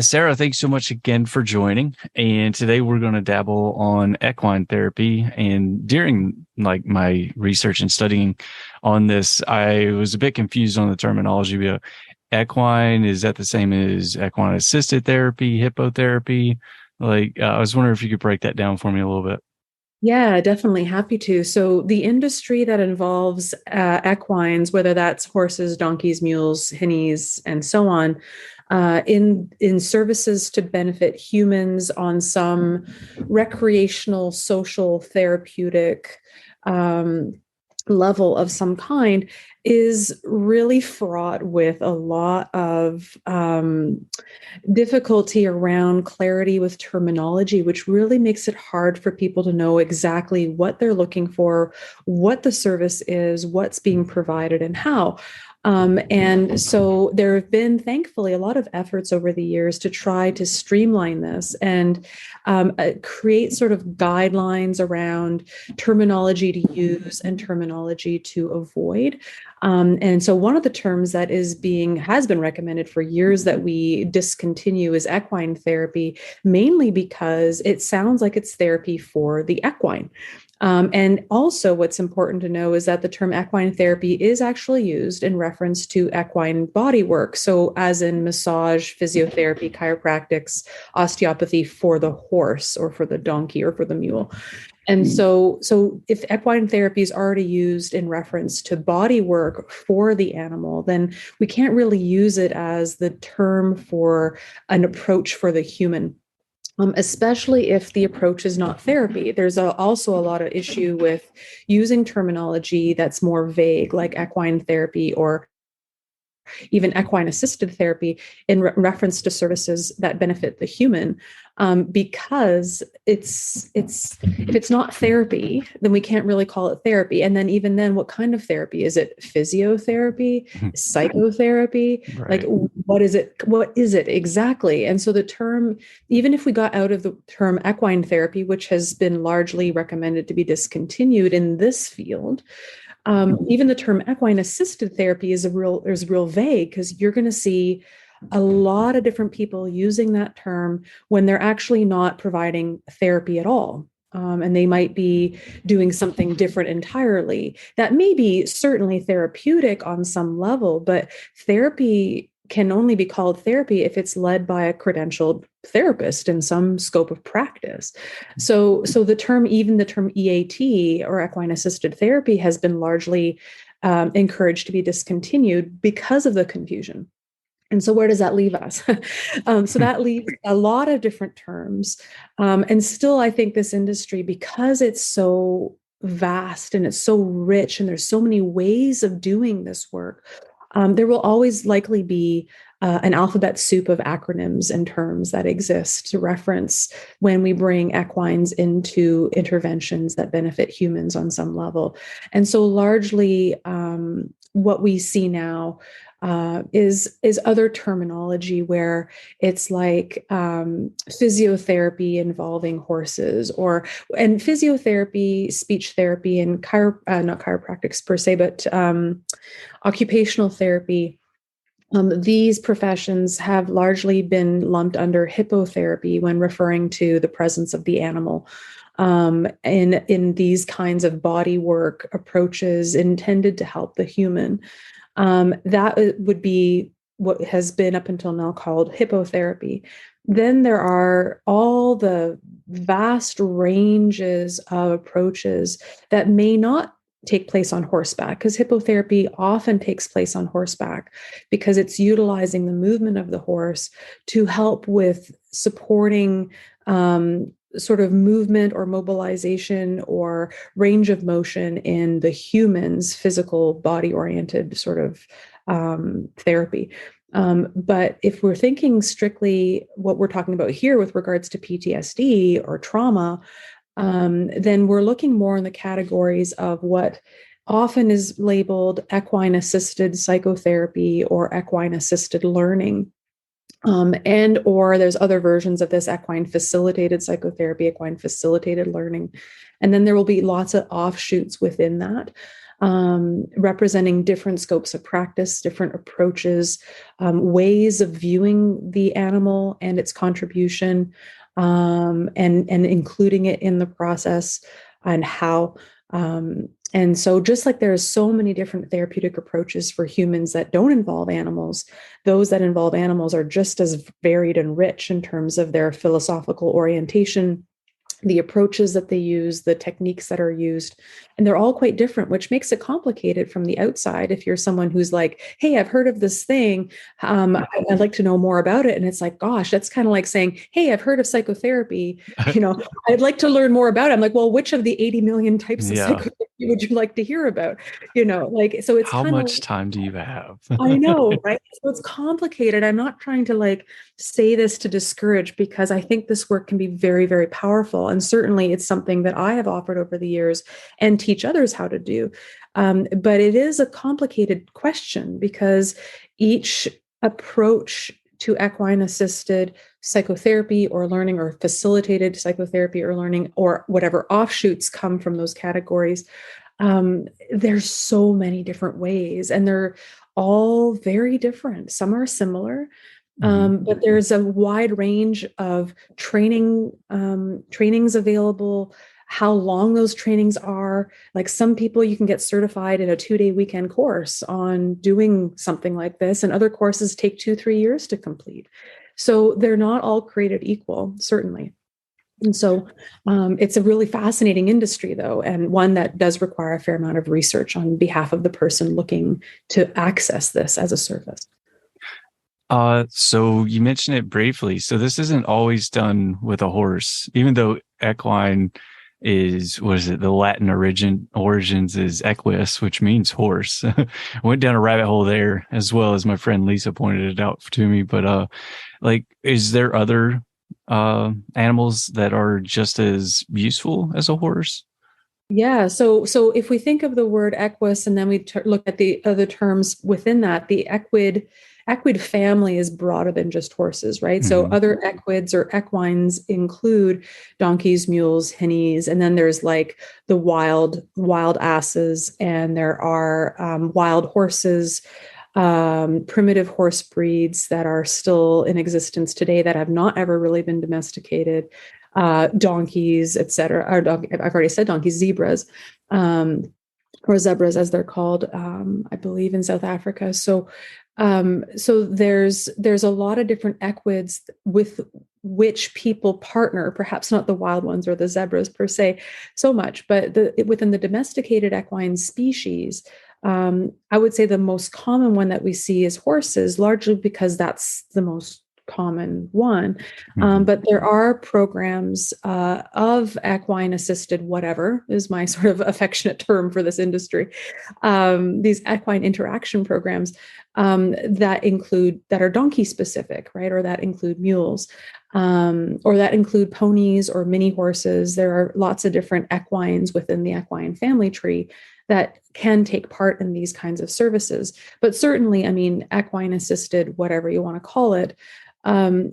Sarah, thanks so much again for joining. And today we're going to dabble on equine therapy. And during my research and studying on this, I was a bit confused on the terminology. Equine, is that the same as equine assisted therapy, hippotherapy? I was wondering if you could break that down for me a little bit. Yeah, definitely happy to. So the industry that involves equines, whether that's horses, donkeys, mules, hinnies, and so on, in services to benefit humans on some recreational, social, therapeutic um, level of some kind, is really fraught with a lot of difficulty around clarity with terminology, which really makes it hard for people to know exactly what they're looking for, what the service is, what's being provided, and how. And so there have been, thankfully, a lot of efforts over the years to try to streamline this and create sort of guidelines around terminology to use and terminology to avoid. And so one of the terms that has been recommended for years that we discontinue is equine therapy, mainly because it sounds like it's therapy for the equine. And also, what's important to know is that the term equine therapy is actually used in reference to equine body work. So, as in massage, physiotherapy, chiropractics, osteopathy for the horse or for the donkey or for the mule. And so if equine therapy is already used in reference to body work for the animal, then we can't really use it as the term for an approach for the human. Especially if the approach is not therapy. There's also a lot of issue with using terminology that's more vague, like equine therapy or even equine assisted therapy in reference to services that benefit the human, because it's if it's not therapy, then we can't really call it therapy. And then even then, what kind of therapy is it? Physiotherapy, psychotherapy? Like, Right. what is it? What is it exactly? And so the term, even if we got out of the term equine therapy, which has been largely recommended to be discontinued in this field, even the term equine assisted therapy is real vague, because you're going to see a lot of different people using that term when they're actually not providing therapy at all. And they might be doing something different entirely. That may be certainly therapeutic on some level, but therapy can only be called therapy if it's led by a credentialed therapist in some scope of practice. So even the term EAT, or equine assisted therapy, has been largely encouraged to be discontinued because of the confusion. And so where does that leave us? So that leaves a lot of different terms. And still, I think this industry, because it's so vast and it's so rich and there's so many ways of doing this work, there will always likely be an alphabet soup of acronyms and terms that exist to reference when we bring equines into interventions that benefit humans on some level. And so largely what we see now is other terminology where it's like physiotherapy involving horses, and physiotherapy, speech therapy, and not chiropractics per se, but occupational therapy. These professions have largely been lumped under hippotherapy when referring to the presence of the animal in these kinds of body work approaches intended to help the human. That would be what has been up until now called hippotherapy. Then there are all the vast ranges of approaches that may not take place on horseback, because hippotherapy often takes place on horseback because it's utilizing the movement of the horse to help with supporting sort of movement or mobilization or range of motion in the human's physical body-oriented sort of therapy. But if we're thinking strictly what we're talking about here with regards to PTSD or trauma, then we're looking more in the categories of what often is labeled equine-assisted psychotherapy or equine-assisted learning. And or there's other versions of this: equine-facilitated psychotherapy, equine-facilitated learning. And then there will be lots of offshoots within that. representing different scopes of practice, different approaches, ways of viewing the animal and its contribution, and including it in the process, and how. And so just like there's so many different therapeutic approaches for humans that don't involve animals, those that involve animals are just as varied and rich in terms of their philosophical orientation, the approaches that they use, the techniques that are used, and they're all quite different, which makes it complicated from the outside. If you're someone who's like, hey, I've heard of this thing, I'd like to know more about it. And it's like, gosh, that's kind of like saying, hey, I've heard of psychotherapy, I'd like to learn more about it. I'm like, well, which of the 80 million types of psychotherapy would you like to hear about? So it's how kind of much time do you have? I know, right? So it's complicated. I'm not trying to say this to discourage, because I think this work can be very, very powerful. And certainly it's something that I have offered over the years and teach others how to do. But it is a complicated question, because each approach to equine assisted psychotherapy or learning, or facilitated psychotherapy or learning, or whatever offshoots come from those categories, there's so many different ways, and they're all very different. Some are similar, but there's a wide range of trainings available, how long those trainings are. Like some people, you can get certified in a 2-day weekend course on doing something like this, and other courses take 2-3 years to complete. So they're not all created equal, certainly. And so it's a really fascinating industry, though, and one that does require a fair amount of research on behalf of the person looking to access this as a service. So you mentioned it briefly. So this isn't always done with a horse, even though equine is, what is it? The Latin origins is equus, which means horse. I went down a rabbit hole there, as well as my friend Lisa pointed it out to me. But is there other animals that are just as useful as a horse? Yeah. So if we think of the word equus, and then we look at the other terms within that, the equid family is broader than just horses, right? Mm-hmm. So other equids or equines include donkeys, mules, hinnies, and then there's like the wild asses, and there are wild horses, primitive horse breeds that are still in existence today that have not ever really been domesticated, donkeys, etc. I've already said donkeys, zebras, or zebras as they're called, I believe in South Africa. So there's a lot of different equids with which people partner, perhaps not the wild ones or the zebras per se so much, but within the domesticated equine species, I would say the most common one that we see is horses, largely because that's the most common one. But there are programs of equine assisted, whatever is my sort of affectionate term for this industry, these equine interaction programs that are donkey specific, right? Or that include mules, or that include ponies or mini horses. There are lots of different equines within the equine family tree that can take part in these kinds of services. But certainly, I mean, equine assisted, whatever you want to call it,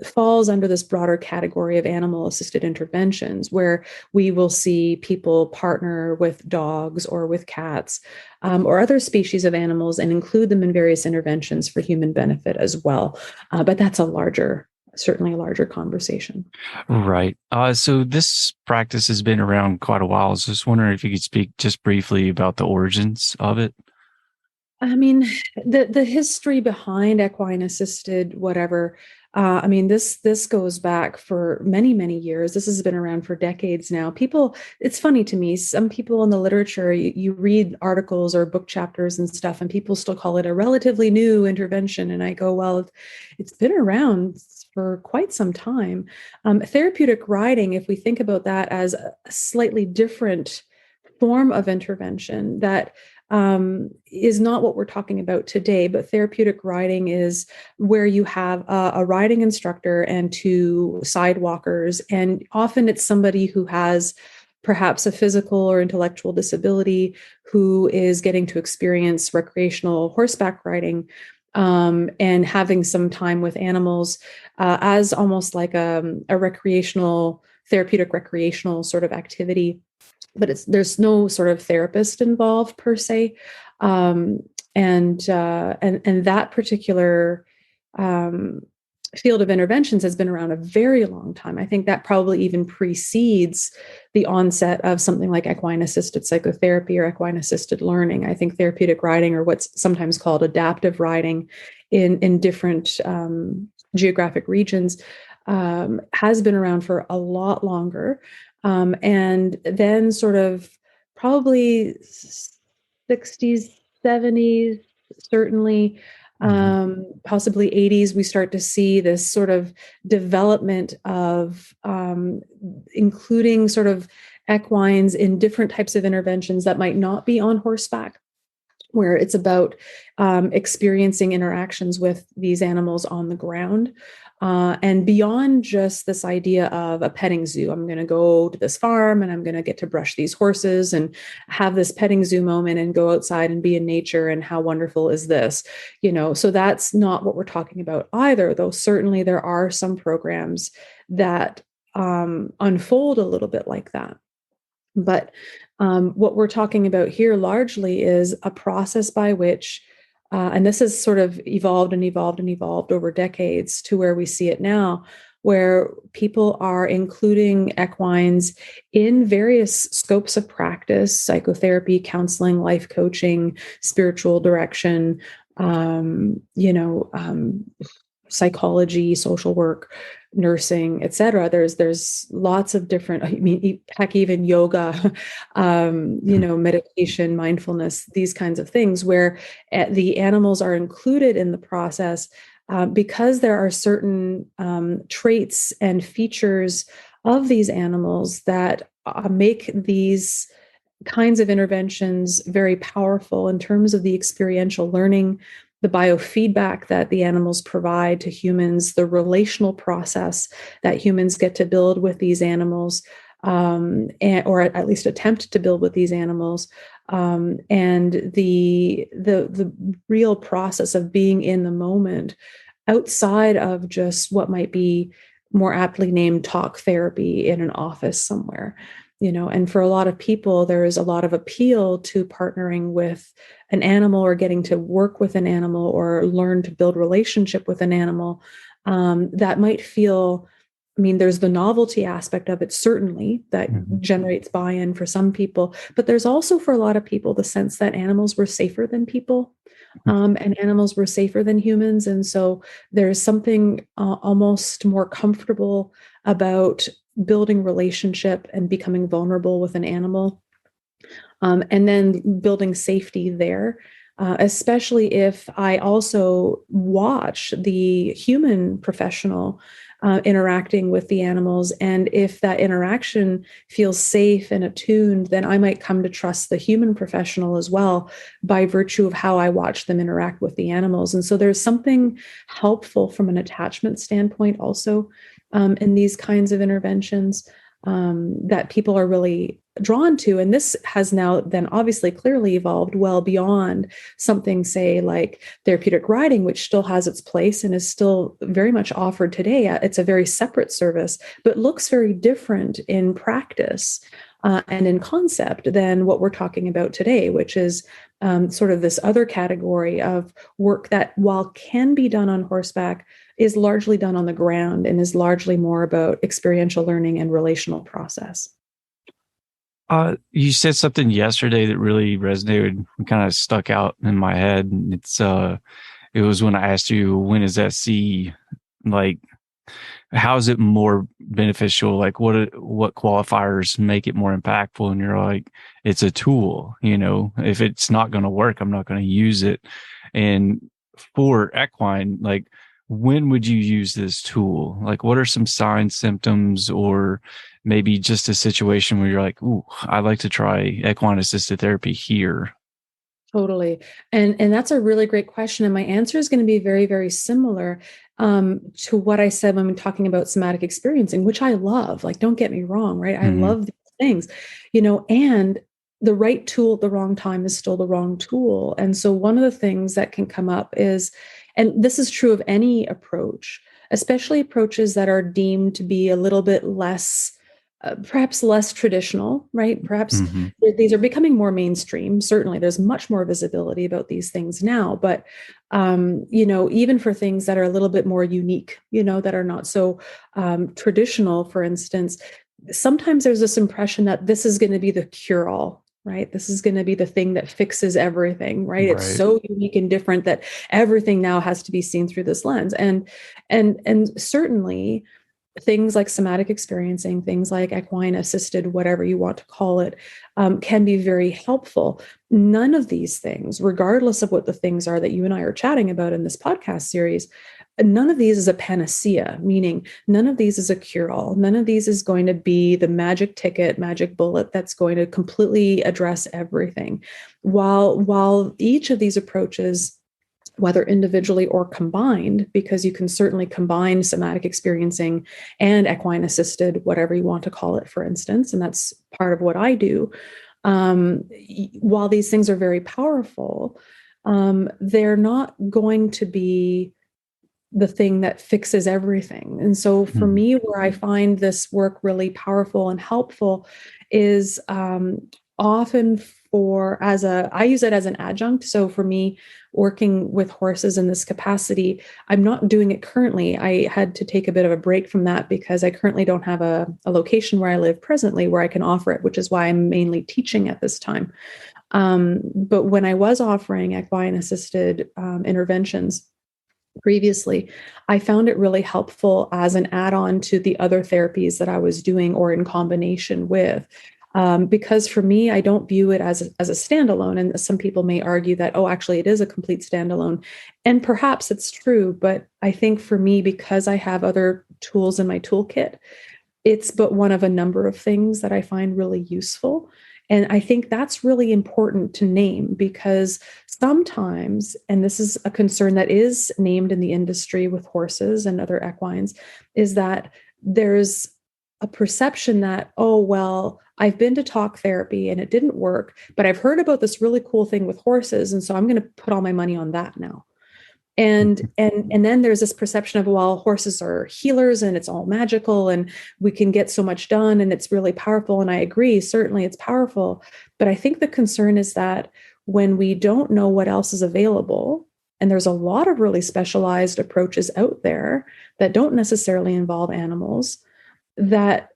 falls under this broader category of animal assisted interventions, where we will see people partner with dogs or with cats, or other species of animals, and include them in various interventions for human benefit as well. But that's certainly a larger conversation. Right. So this practice has been around quite a while. I was just wondering if you could speak just briefly about the origins of it. I mean, the history behind equine assisted, whatever. I mean, this goes back for many, many years. This has been around for decades now. It's funny to me, some people in the literature, you read articles or book chapters and stuff, and people still call it a relatively new intervention. And I go, well, it's been around for quite some time. Therapeutic riding, if we think about that as a slightly different form of intervention that is not what we're talking about today, but therapeutic riding is where you have a riding instructor and 2 sidewalkers, and often it's somebody who has perhaps a physical or intellectual disability who is getting to experience recreational horseback riding, and having some time with animals as almost like a therapeutic recreational sort of activity. but there's no sort of therapist involved per se. And that particular field of interventions has been around a very long time. I think that probably even precedes the onset of something like equine-assisted psychotherapy or equine-assisted learning. I think therapeutic riding, or what's sometimes called adaptive riding in different geographic regions, has been around for a lot longer. And then sort of probably 60s, 70s, certainly, possibly 80s, we start to see this sort of development of including sort of equines in different types of interventions that might not be on horseback, where it's about experiencing interactions with these animals on the ground. And beyond just this idea of a petting zoo, I'm going to go to this farm and I'm going to get to brush these horses and have this petting zoo moment and go outside and be in nature. And how wonderful is this? So that's not what we're talking about either, though certainly there are some programs that unfold a little bit like that. But what we're talking about here largely is a process by which, and this has sort of evolved and evolved and evolved over decades to where we see it now, where people are including equines in various scopes of practice: psychotherapy, counseling, life coaching, spiritual direction, psychology, social work, nursing, etc. There's lots of different, heck, even yoga, meditation, mindfulness, these kinds of things, where the animals are included in the process because there are certain traits and features of these animals that make these kinds of interventions very powerful in terms of the experiential learning, the biofeedback that the animals provide to humans, the relational process that humans get to build with these animals, or at least attempt to build with these animals, and the real process of being in the moment, outside of just what might be more aptly named talk therapy in an office somewhere. And for a lot of people, there is a lot of appeal to partnering with an animal, or getting to work with an animal, or learn to build relationship with an animal, that might feel, there's the novelty aspect of it, certainly, that generates buy-in for some people. But there's also, for a lot of people, the sense that animals were safer than people, and animals were safer than humans. And so there's something almost more comfortable about building relationship and becoming vulnerable with an animal, and then building safety there, especially if I also watch the human professional interacting with the animals. And if that interaction feels safe and attuned, then I might come to trust the human professional as well, by virtue of how I watch them interact with the animals. And so there's something helpful from an attachment standpoint also in these kinds of interventions that people are really drawn to. And this has now then obviously clearly evolved well beyond something, say, like therapeutic riding, which still has its place and is still very much offered today. It's a very separate service, but looks very different in practice and in concept than what we're talking about today, which is sort of this other category of work that, while can be done on horseback, is largely done on the ground and is largely more about experiential learning and relational process. You said something yesterday that really resonated and kind of stuck out in my head. And it was when I asked you, when is SC, like, how is it more beneficial? Like, what qualifiers make it more impactful? And you're like, it's a tool, if it's not going to work, I'm not going to use it. And for equine, like, when would you use this tool? Like, what are some signs, symptoms, or maybe just a situation where you're like, ooh, I'd like to try equine assisted therapy here? Totally. And that's a really great question. And my answer is going to be very, very similar to what I said when we're talking about somatic experiencing, which I love. Like, don't get me wrong, right? I love these things, and the right tool at the wrong time is still the wrong tool. And so one of the things that can come up is, and this is true of any approach, especially approaches that are deemed to be a little bit less perhaps less traditional, right? Perhaps Mm-hmm. these are becoming more mainstream. Certainly, there's much more visibility about these things now. But even for things that are a little bit more unique, that are not so traditional, for instance, sometimes there's this impression that this is going to be the cure-all. Right. This is going to be the thing that fixes everything. Right. It's Right. so unique and different that everything now has to be seen through this lens. And certainly things like somatic experiencing, things like equine assisted, whatever you want to call it, can be very helpful. None of these things, regardless of what the things are that you and I are chatting about in this podcast series, none of these is a panacea, meaning none of these is a cure-all. None of these is going to be the magic ticket, magic bullet that's going to completely address everything. While each of these approaches, whether individually or combined, because you can certainly combine somatic experiencing and equine assisted, whatever you want to call it, for instance, and that's part of what I do. While these things are very powerful, they're not going to be the thing that fixes everything. And so for Mm-hmm. me, where I find this work really powerful and helpful is often I use it as an adjunct. So for me, working with horses in this capacity, I'm not doing it currently. I had to take a bit of a break from that because I currently don't have a location where I live presently where I can offer it, which is why I'm mainly teaching at this time. But when I was offering equine assisted interventions previously, I found it really helpful as an add-on to the other therapies that I was doing or in combination with. Because for me, I don't view it as a standalone. And some people may argue that, oh, actually, it is a complete standalone. And perhaps it's true. But I think for me, because I have other tools in my toolkit, it's but one of a number of things that I find really useful. And I think that's really important to name because sometimes, and this is a concern that is named in the industry with horses and other equines, is that there's a perception that, oh, well, I've been to talk therapy and it didn't work, but I've heard about this really cool thing with horses. And so I'm going to put all my money on that now. And then there's this perception of, well, horses are healers and it's all magical and we can get so much done and it's really powerful. And I agree, certainly it's powerful. But I think the concern is that when we don't know what else is available, and there's a lot of really specialized approaches out there that don't necessarily involve animals, that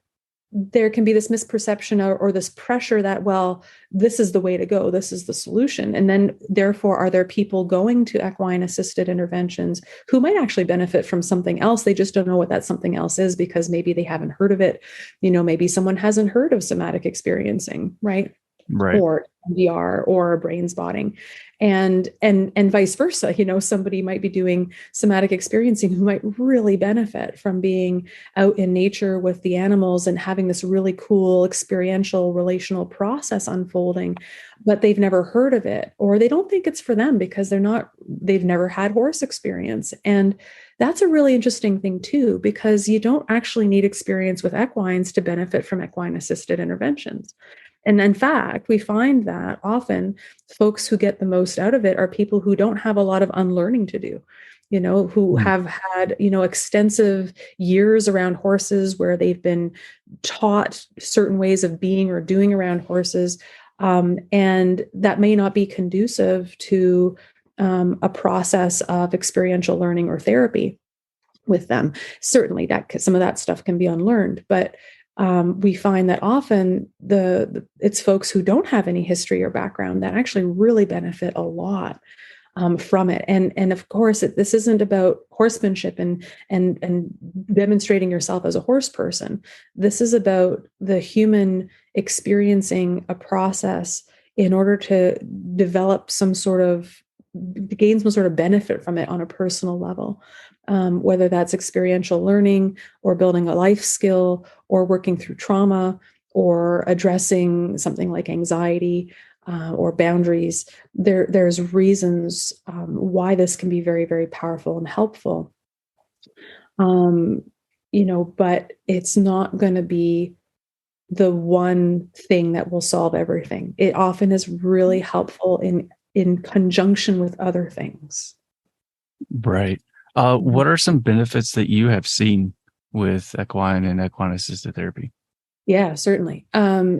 there can be this misperception or this pressure that, well, this is the way to go. This is the solution. And then therefore, are there people going to equine assisted interventions who might actually benefit from something else? They just don't know what that something else is because maybe they haven't heard of it. Maybe someone hasn't heard of somatic experiencing, right? Right. Or EMDR or Brainspotting, and vice versa. Somebody might be doing somatic experiencing who might really benefit from being out in nature with the animals and having this really cool experiential relational process unfolding, but they've never heard of it, or they don't think it's for them because they've never had horse experience. And that's a really interesting thing too, because you don't actually need experience with equines to benefit from equine assisted interventions. And in fact, we find that often folks who get the most out of it are people who don't have a lot of unlearning to do, who Mm. have had, extensive years around horses where they've been taught certain ways of being or doing around horses. And that may not be conducive to a process of experiential learning or therapy with them. Certainly that some of that stuff can be unlearned, but we find that often it's folks who don't have any history or background that actually really benefit a lot from it. And of course, this isn't about horsemanship and demonstrating yourself as a horse person. This is about the human experiencing a process in order to develop gain some sort of benefit from it on a personal level. Whether that's experiential learning or building a life skill or working through trauma or addressing something like anxiety or boundaries, there's reasons why this can be very, very powerful and helpful. But it's not going to be the one thing that will solve everything. It often is really helpful in conjunction with other things. Right. What are some benefits that you have seen with equine and equine assisted therapy? Yeah, certainly.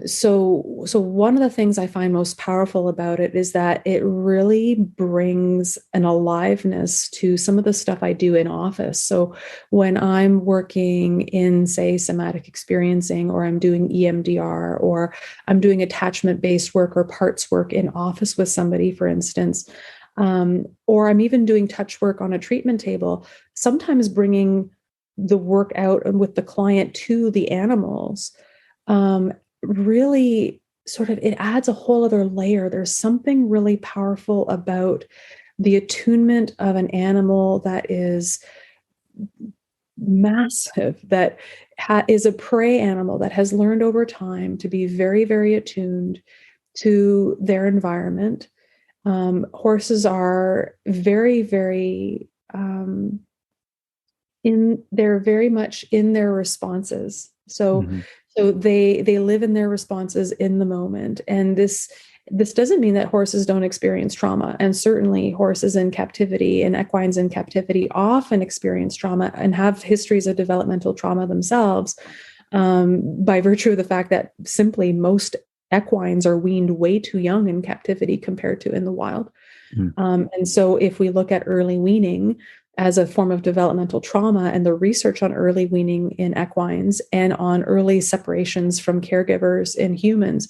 So one of the things I find most powerful about it is that it really brings an aliveness to some of the stuff I do in office. So when I'm working in, say, somatic experiencing, or I'm doing EMDR, or I'm doing attachment-based work or parts work in office with somebody, for instance, or I'm even doing touch work on a treatment table, sometimes bringing the work out and with the client to the animals um, really sort of, it adds a whole other layer. There's something really powerful about the attunement of an animal that is massive, that is a prey animal that has learned over time to be very, very attuned to their environment. Horses are very, very they're very much in their responses. Mm-hmm. So they live in their responses in the moment. And this doesn't mean that horses don't experience trauma. And certainly horses in captivity and equines in captivity often experience trauma and have histories of developmental trauma themselves, by virtue of the fact that simply most equines are weaned way too young in captivity compared to in the wild. And so if we look at early weaning as a form of developmental trauma, and the research on early weaning in equines and on early separations from caregivers in humans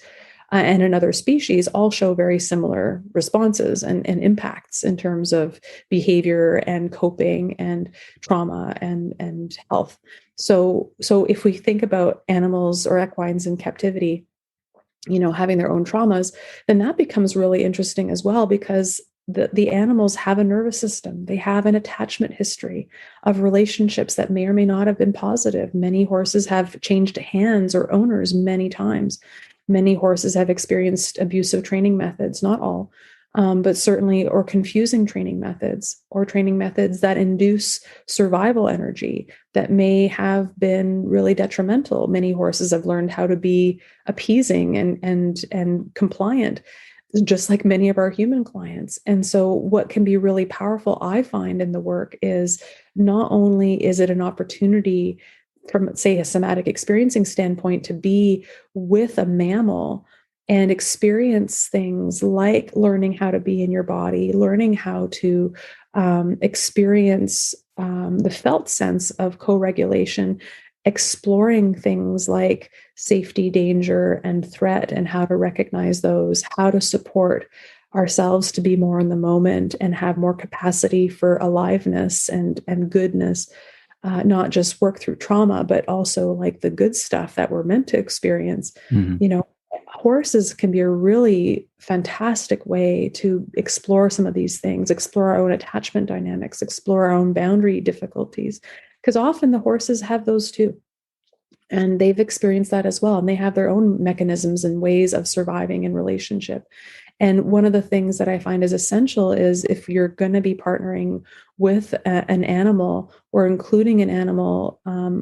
and in other species all show very similar responses and impacts in terms of behavior and coping and trauma and health. So if we think about animals or equines in captivity, having their own traumas, then that becomes really interesting as well, because the animals have a nervous system. They have an attachment history of relationships that may or may not have been positive. Many horses have changed hands or owners many times. Many horses have experienced abusive training methods, not all, but certainly, or confusing training methods, or training methods that induce survival energy that may have been really detrimental. Many horses have learned how to be appeasing and compliant, just like many of our human clients. And so what can be really powerful, I find, in the work is not only is it an opportunity from, say, a somatic experiencing standpoint to be with a mammal and experience things like learning how to be in your body, learning how to experience the felt sense of co-regulation, exploring things like safety, danger, and threat, and how to recognize those, how to support ourselves to be more in the moment and have more capacity for aliveness and goodness, not just work through trauma, but also like the good stuff that we're meant to experience. Mm-hmm. Horses can be a really fantastic way to explore some of these things, explore our own attachment dynamics, explore our own boundary difficulties, because often the horses have those too. And they've experienced that as well. And they have their own mechanisms and ways of surviving in relationship. And one of the things that I find is essential is, if you're going to be partnering with an animal, or including an animal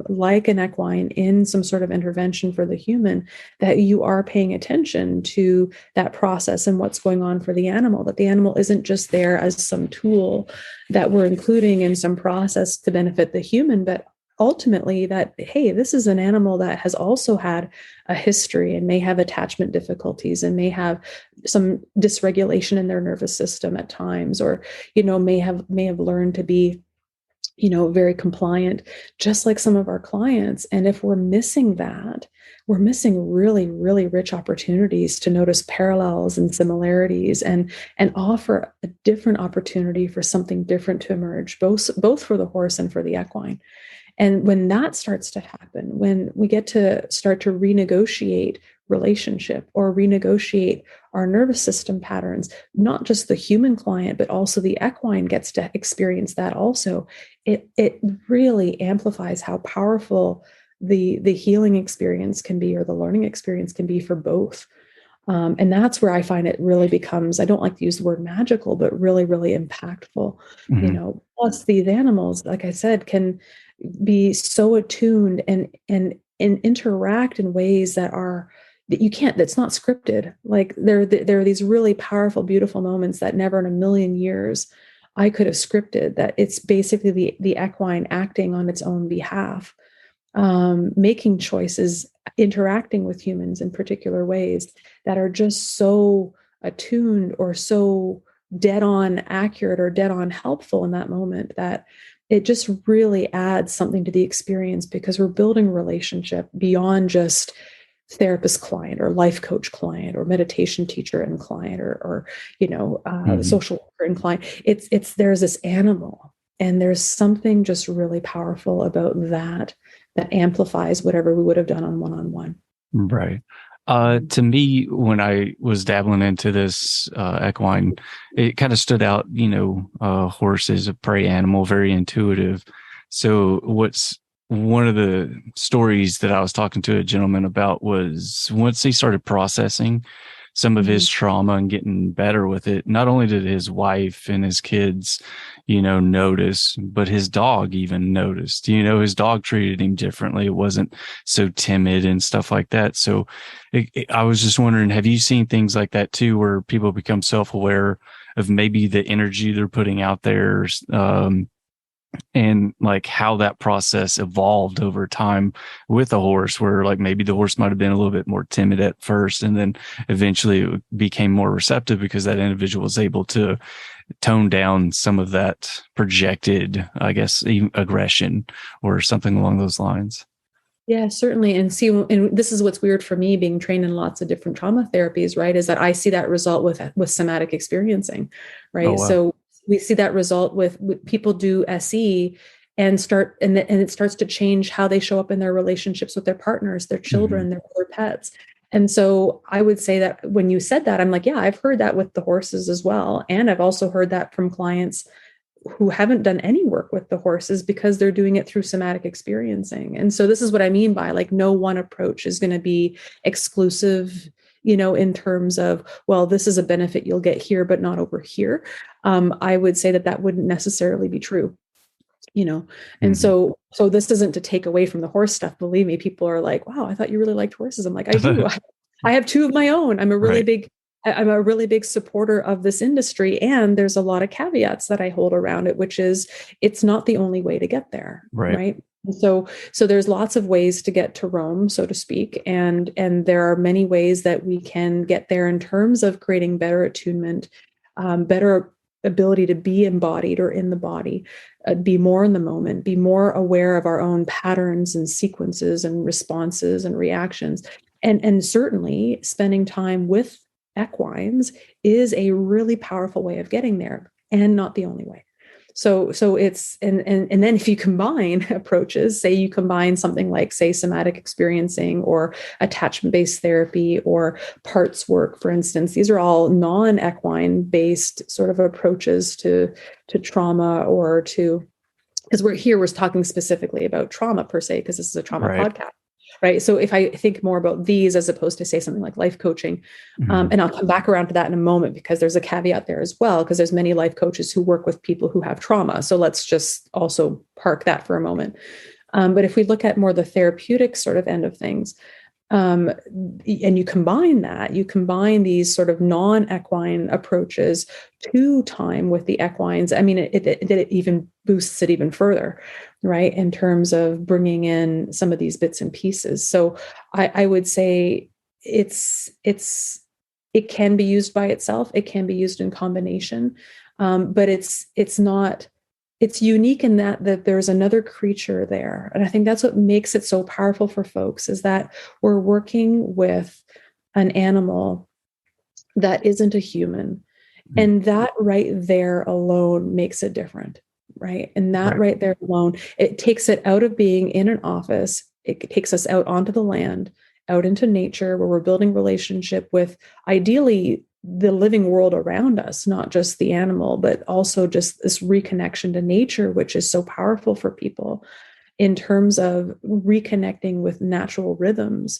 like an equine in some sort of intervention for the human, that you are paying attention to that process and what's going on for the animal, that the animal isn't just there as some tool that we're including in some process to benefit the human, but ultimately that, hey, this is an animal that has also had a history and may have attachment difficulties and may have some dysregulation in their nervous system at times, or may have learned to be very compliant, just like some of our clients. And if we're missing that, we're missing really, really rich opportunities to notice parallels and similarities, and offer a different opportunity for something different to emerge, both for the horse and for the equine. And when that starts to happen, when we get to start to renegotiate relationship or renegotiate our nervous system patterns, not just the human client, but also the equine gets to experience that also, it really amplifies how powerful the healing experience can be, or the learning experience can be for both. And that's where I find it really becomes, I don't like to use the word magical, but really, really impactful. Mm-hmm. Plus these animals, like I said, can be so attuned and interact in ways that you can't, that's not scripted. Like there are these really powerful, beautiful moments that never in a million years I could have scripted, that it's basically the equine acting on its own behalf. making choices, interacting with humans in particular ways that are just so attuned or so dead on accurate or dead on helpful in that moment, that it just really adds something to the experience, because we're building a relationship beyond just therapist client or life coach client or meditation teacher and client, or social worker and client. It's there's this animal, and there's something just really powerful about that amplifies whatever we would have done on one-on-one. Right. To me, when I was dabbling into this equine, it kind of stood out, horse is a prey animal, very intuitive. So what's one of the stories that I was talking to a gentleman about was once he started processing some of his trauma and getting better with it, not only did his wife and his kids, notice, but his dog even noticed. His dog treated him differently. It wasn't so timid and stuff like that. So I was just wondering, have you seen things like that too, where people become self-aware of maybe the energy they're putting out there, and like how that process evolved over time with a horse, where like maybe the horse might have been a little bit more timid at first, and then eventually it became more receptive because that individual was able to tone down some of that projected, I guess, aggression or something along those lines. Yeah, certainly. And this is what's weird for me, being trained in lots of different trauma therapies, right? Is that I see that result with somatic experiencing, right? Oh, wow. So we see that result with people do SE and it starts to change how they show up in their relationships with their partners, their children, their pets. And so I would say that when you said that, I'm like, yeah, I've heard that with the horses as well. And I've also heard that from clients who haven't done any work with the horses, because they're doing it through somatic experiencing. And so this is what I mean by, like, no one approach is going to be exclusive, in terms of, well, this is a benefit you'll get here, but not over here. I would say that wouldn't necessarily be true. And so this isn't to take away from the horse stuff. Believe me, people are like, wow, I thought you really liked horses. I'm like, I do. I have two of my own. I'm a really big supporter of this industry. And there's a lot of caveats that I hold around it, which is it's not the only way to get there. Right. So there's lots of ways to get to Rome, so to speak. And there are many ways that we can get there in terms of creating better attunement, better ability to be embodied or in the body, be more in the moment, be more aware of our own patterns and sequences and responses and reactions. And certainly spending time with equines is a really powerful way of getting there, and not the only way. So it's, and then if you combine approaches, say you combine something like, say, somatic experiencing or attachment-based therapy or parts work, for instance, these are all non-equine based sort of approaches to trauma, or to, because we're talking specifically about trauma per se, because this is a trauma podcast. Right. So if I think more about these as opposed to, say, something like life coaching, and I'll come back around to that in a moment, because there's a caveat there as well, because there's many life coaches who work with people who have trauma. So let's just also park that for a moment. But if we look at more the therapeutic sort of end of things, and you combine these sort of non-equine approaches to time with the equines, I mean, it even boosts it even further, right, in terms of bringing in some of these bits and pieces. So I would say it can be used by itself. It can be used in combination, but it's unique in that there's another creature there. And I think that's what makes it so powerful for folks, is that we're working with an animal that isn't a human. And that right there alone makes it different, right? And that right there alone, it takes it out of being in an office. It takes us out onto the land, out into nature, where we're building relationship with, ideally, the living world around us, not just the animal, but also just this reconnection to nature, which is so powerful for people in terms of reconnecting with natural rhythms,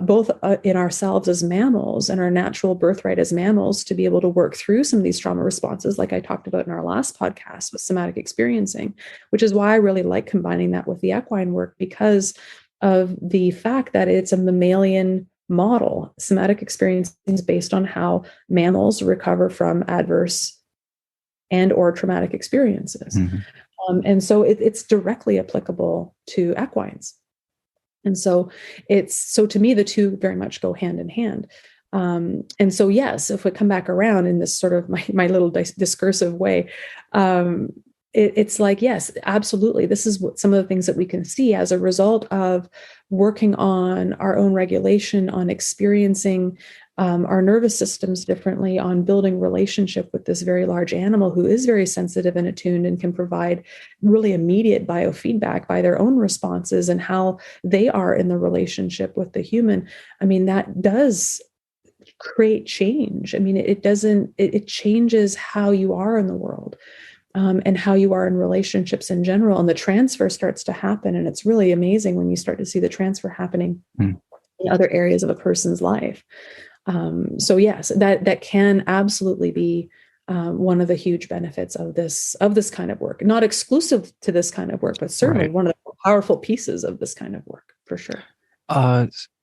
both in ourselves as mammals and our natural birthright as mammals, to be able to work through some of these trauma responses, like I talked about in our last podcast with somatic experiencing, which is why I really like combining that with the equine work, because of the fact that it's a mammalian model. Somatic experiencing is based on how mammals recover from adverse and or traumatic experiences. And so it's directly applicable to equines. And so to me, the two very much go hand in hand. And so, yes, if we come back around in this sort of my little discursive way, it's like, yes, absolutely. This is what some of the things that we can see as a result of working on our own regulation, on experiencing our nervous systems differently, on building relationship with this very large animal who is very sensitive and attuned and can provide really immediate biofeedback by their own responses and how they are in the relationship with the human. I mean, that does create change. I mean, it changes how you are in the world. And how you are in relationships in general. And the transfer starts to happen. And it's really amazing when you start to see the transfer happening in other areas of a person's life. So yes, that can absolutely be one of the huge benefits of this kind of work. Not exclusive to this kind of work, but certainly one of the powerful pieces of this kind of work, for sure.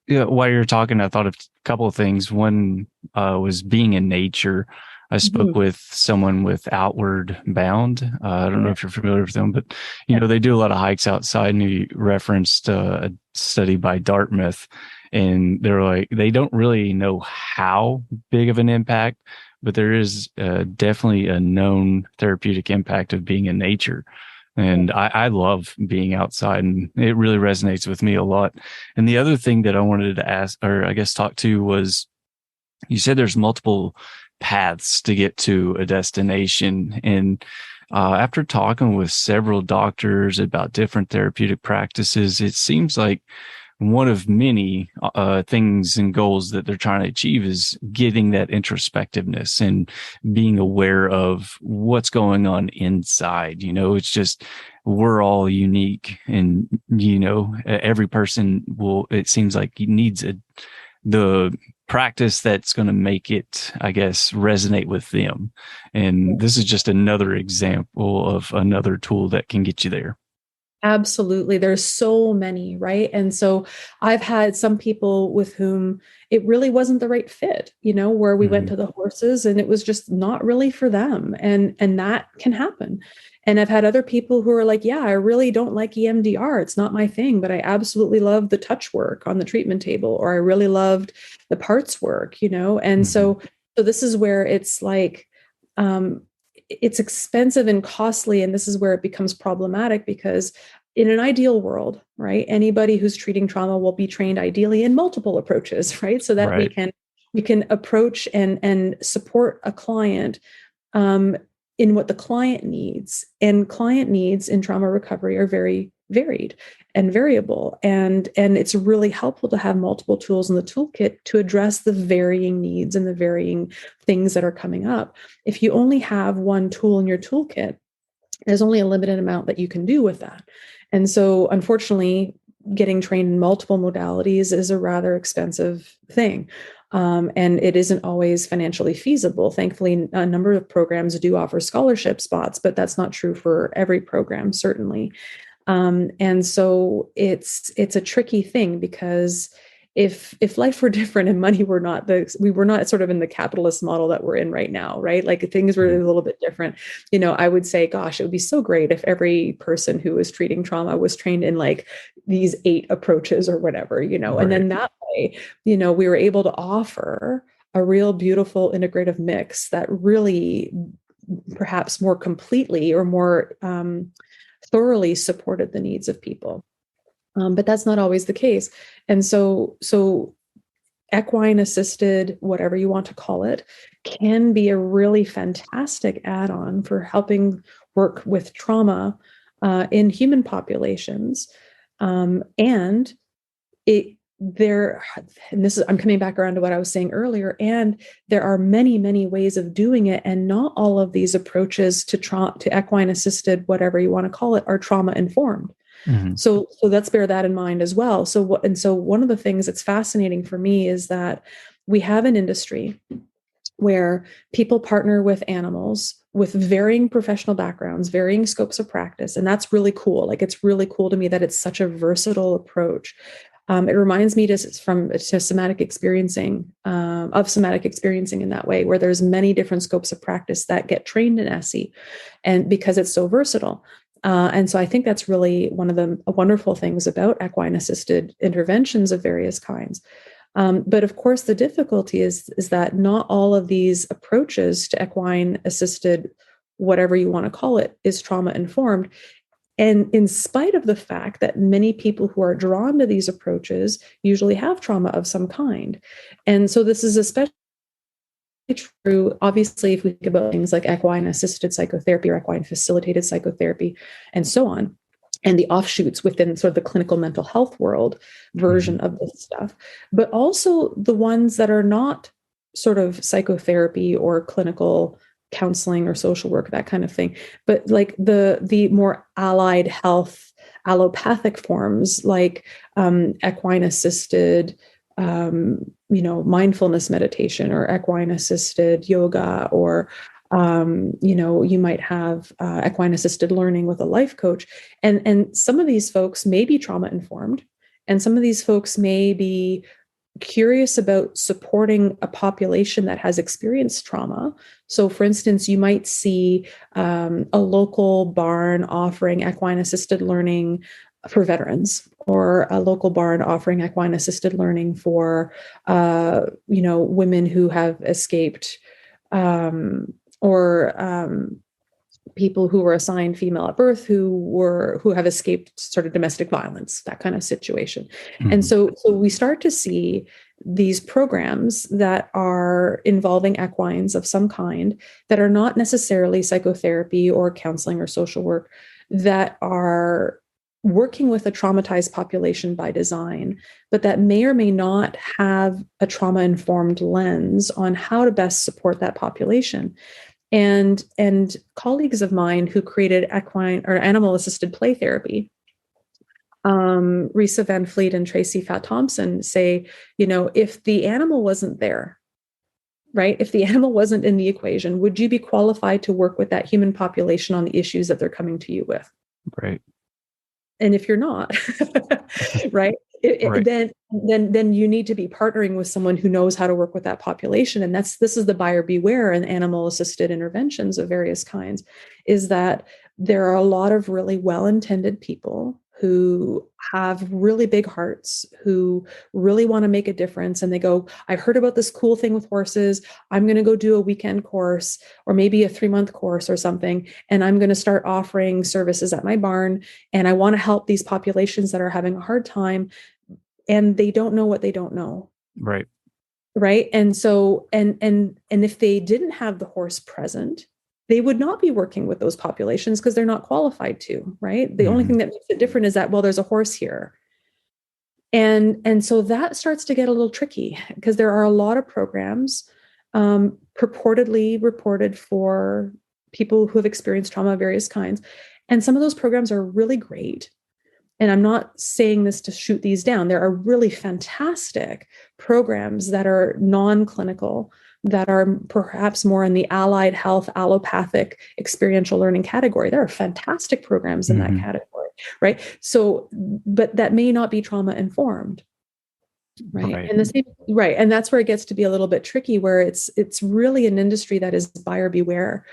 Yeah, while you're talking, I thought of a couple of things. One was being in nature. I spoke with someone with Outward Bound. I don't know if you're familiar with them, but they do a lot of hikes outside, and you referenced a study by Dartmouth, and they're like, they don't really know how big of an impact, but there is definitely a known therapeutic impact of being in nature. And I love being outside, and it really resonates with me a lot. And the other thing that I wanted to ask, or I guess talk to, was you said there's multiple paths to get to a destination. And after talking with several doctors about different therapeutic practices, it seems like one of many things and goals that they're trying to achieve is getting that introspectiveness and being aware of what's going on inside. It's just, we're all unique, and, every person it seems like he needs the practice that's going to make it, I guess, resonate with them. And this is just another example of another tool that can get you there. Absolutely. There's so many, right? And so I've had some people with whom it really wasn't the right fit, where we went to the horses and it was just not really for them. And that can happen. And I've had other people who are like, yeah, I really don't like EMDR. It's not my thing, but I absolutely love the touch work on the treatment table, or I really loved the parts work, And so this is where it's like, it's expensive and costly. And this is where it becomes problematic, because in an ideal world, right, anybody who's treating trauma will be trained ideally in multiple approaches, right? So that we can approach and support a client in what the client needs. And client needs in trauma recovery are very varied and variable. And it's really helpful to have multiple tools in the toolkit to address the varying needs and the varying things that are coming up. If you only have one tool in your toolkit, there's only a limited amount that you can do with that. And so, unfortunately, getting trained in multiple modalities is a rather expensive thing. And it isn't always financially feasible. Thankfully, a number of programs do offer scholarship spots, but that's not true for every program, certainly. And so it's a tricky thing, because if life were different and money were not we were not sort of in the capitalist model that we're in right now, right? Like, things were a little bit different. I would say, gosh, it would be so great if every person who was treating trauma was trained in like these 8 approaches or whatever, and then that way, we were able to offer a real beautiful integrative mix that really perhaps more completely or more thoroughly supported the needs of people. But that's not always the case. And so equine assisted, whatever you want to call it, can be a really fantastic add-on for helping work with trauma in human populations. I'm coming back around to what I was saying earlier, and there are many, many ways of doing it. And not all of these approaches to equine assisted, whatever you want to call it, are trauma informed. So let's bear that in mind as well. So one of the things that's fascinating for me is that we have an industry where people partner with animals with varying professional backgrounds, varying scopes of practice. And that's really cool. Like, it's really cool to me that it's such a versatile approach. It reminds me to somatic experiencing, of somatic experiencing in that way, where there's many different scopes of practice that get trained in SE, and because it's so versatile. And so I think that's really one of the wonderful things about equine-assisted interventions of various kinds. But of course, the difficulty is that not all of these approaches to equine-assisted, whatever you want to call it, is trauma-informed. And in spite of the fact that many people who are drawn to these approaches usually have trauma of some kind. And so this is especially true, obviously, if we think about things like equine-assisted psychotherapy or equine-facilitated psychotherapy and so on, and the offshoots within sort of the clinical mental health world version of this stuff, but also the ones that are not sort of psychotherapy or clinical counseling or social work, that kind of thing, but like the more allied health allopathic forms like equine-assisted mindfulness meditation or equine-assisted yoga, or you might have equine-assisted learning with a life coach. And some of these folks may be trauma-informed, and some of these folks may be curious about supporting a population that has experienced trauma. So, for instance, you might see a local barn offering equine-assisted learning for veterans, or a local barn offering equine-assisted learning for, women who have escaped, or people who were assigned female at birth who have escaped sort of domestic violence, that kind of situation. And so we start to see these programs that are involving equines of some kind that are not necessarily psychotherapy or counseling or social work, that are working with a traumatized population by design, but that may or may not have a trauma-informed lens on how to best support that population. And colleagues of mine who created equine or animal-assisted play therapy, Risa Van Fleet and Tracy Fat Thompson, say, if the animal wasn't there, right? If the animal wasn't in the equation, would you be qualified to work with that human population on the issues that they're coming to you with? Right. And if you're not, right, Right. then you need to be partnering with someone who knows how to work with that population. And this is the buyer beware in animal-assisted interventions of various kinds, is that there are a lot of really well-intended people who have really big hearts, who really want to make a difference. And they go, I've heard about this cool thing with horses. I'm going to go do a weekend course, or maybe a 3-month course or something. And I'm going to start offering services at my barn. And I want to help these populations that are having a hard time. And they don't know what they don't know. Right. Right. And so, and if they didn't have the horse present, they would not be working with those populations because they're not qualified to, right? The only thing that makes it different is that, well, there's a horse here. And so that starts to get a little tricky, because there are a lot of programs purportedly reported for people who have experienced trauma of various kinds. And some of those programs are really great. And I'm not saying this to shoot these down. There are really fantastic programs that are non-clinical, that are perhaps more in the allied health, allopathic, experiential learning category. There are fantastic programs in that category, right? So, but that may not be trauma-informed. Right. And the same, right. And that's where it gets to be a little bit tricky, where it's really an industry that is buyer beware.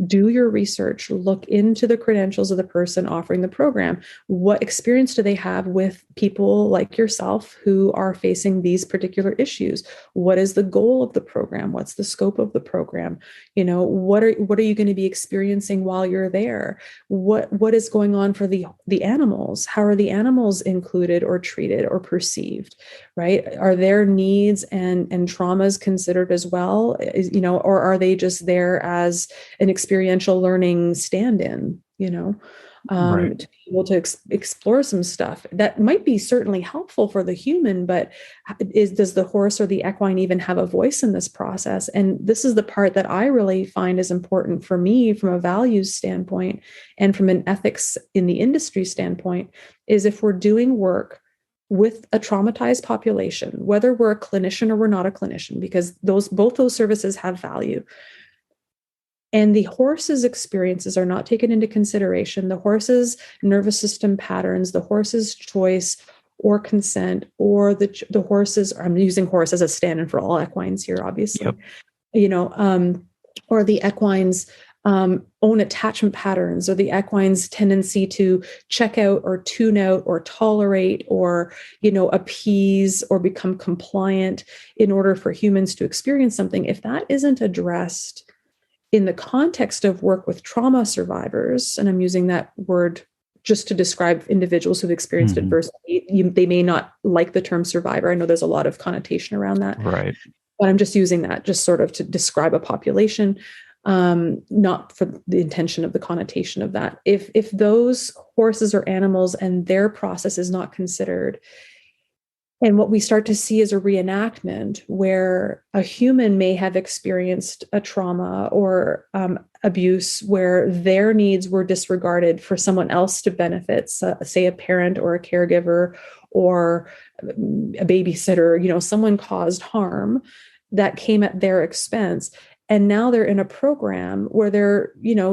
Do your research, look into the credentials of the person offering the program. What experience do they have with people like yourself who are facing these particular issues? What is the goal of the program? What's the scope of the program? What are you going to be experiencing while you're there? What is going on for the animals? How are the animals included or treated or perceived? Right? Are their needs and traumas considered as well? Or are they just there as an experiential learning stand-in? To be able to explore some stuff that might be certainly helpful for the human, but does the horse or the equine even have a voice in this process? And this is the part that I really find is important for me from a values standpoint and from an ethics in the industry standpoint, is if we're doing work with a traumatized population, whether we're a clinician or we're not a clinician, because both those services have value, and the horse's experiences are not taken into consideration, the horse's nervous system patterns, the horse's choice or consent, or the horse's, I'm using horse as a stand-in for all equines here, obviously, or the equine's own attachment patterns, or the equine's tendency to check out or tune out or tolerate or, appease or become compliant in order for humans to experience something, if that isn't addressed in the context of work with trauma survivors, and I'm using that word just to describe individuals who've experienced adversity. They may not like the term survivor. I know there's a lot of connotation around that. Right. But I'm just using that just sort of to describe a population, not for the intention of the connotation of that. If those horses or animals and their process is not considered, and what we start to see is a reenactment where a human may have experienced a trauma or abuse where their needs were disregarded for someone else to benefit, say a parent or a caregiver or a babysitter, someone caused harm that came at their expense. And now they're in a program where they're,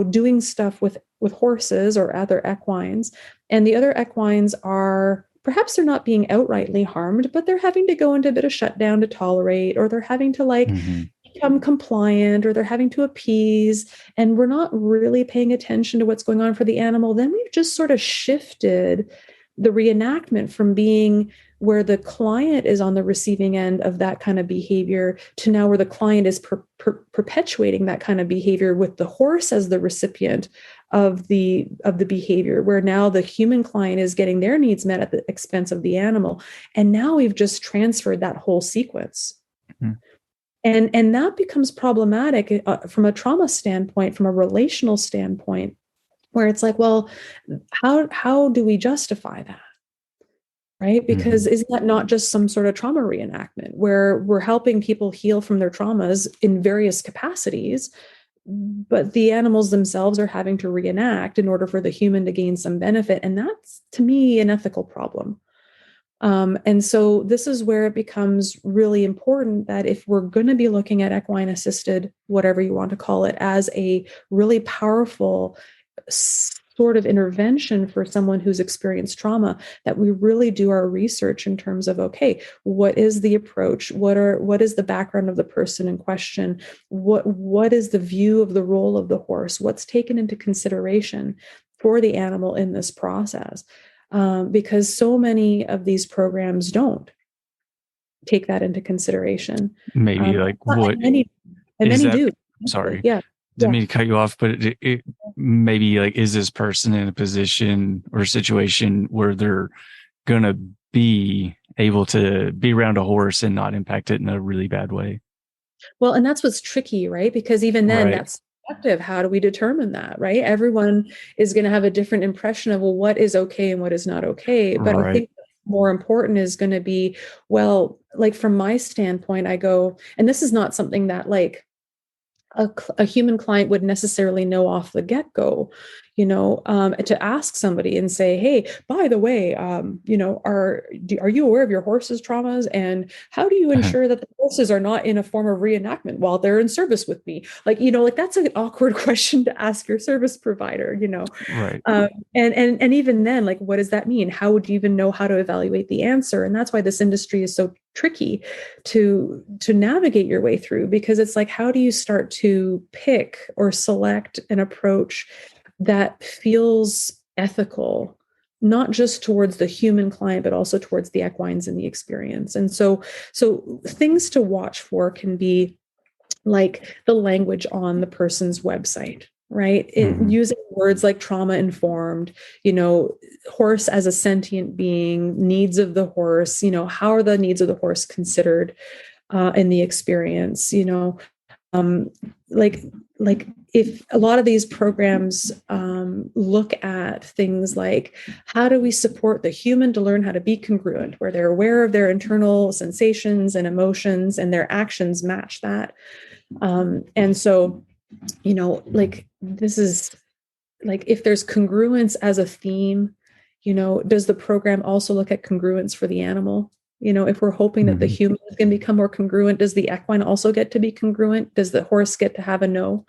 doing stuff with horses or other equines. And the other equines are, perhaps they're not being outrightly harmed, but they're having to go into a bit of shutdown to tolerate, or they're having to become compliant, or they're having to appease. And we're not really paying attention to what's going on for the animal. Then we've just sort of shifted the reenactment from being where the client is on the receiving end of that kind of behavior to now where the client is perpetuating that kind of behavior with the horse as the recipient of the behavior, where now the human client is getting their needs met at the expense of the animal. And now we've just transferred that whole sequence. And that becomes problematic from a trauma standpoint, from a relational standpoint, where it's like, well, how do we justify that? Right? Because isn't that not just some sort of trauma reenactment where we're helping people heal from their traumas in various capacities, but the animals themselves are having to reenact in order for the human to gain some benefit? And that's, to me, an ethical problem. And so this is where it becomes really important that if we're going to be looking at equine assisted, whatever you want to call it, as a really powerful sort of intervention for someone who's experienced trauma, that we really do our research in terms of, okay, what is the approach? What is the background of the person in question? What is the view of the role of the horse? What's taken into consideration for the animal in this process? Because so many of these programs don't take that into consideration. Maybe what many do. Sorry. Yeah. Didn't mean to cut you off, but it maybe is this person in a position or situation where they're going to be able to be around a horse and not impact it in a really bad way? Well, and that's what's tricky, right? Because even then, that's subjective. How do we determine that, right? Everyone is going to have a different impression of, well, what is okay and what is not okay. But I think more important is going to be, well, from my standpoint, I go, and this is not something that a human client would necessarily know off the get-go, to ask somebody and say, hey, by the way, are you aware of your horse's traumas? And how do you ensure that the horses are not in a form of reenactment while they're in service with me? That's an awkward question to ask your service provider, Right. And even then, what does that mean? How would you even know how to evaluate the answer? And that's why this industry is so tricky to navigate your way through, because it's how do you start to pick or select an approach that feels ethical, not just towards the human client, but also towards the equines in the experience. And so things to watch for can be the language on the person's website, right? Using words like trauma informed, horse as a sentient being, needs of the horse, how are the needs of the horse considered in the experience, if a lot of these programs look at things like, how do we support the human to learn how to be congruent, where they're aware of their internal sensations and emotions and their actions match that. And so, this is if there's congruence as a theme, does the program also look at congruence for the animal? If we're hoping that the human is going to become more congruent, does the equine also get to be congruent? Does the horse get to have a no?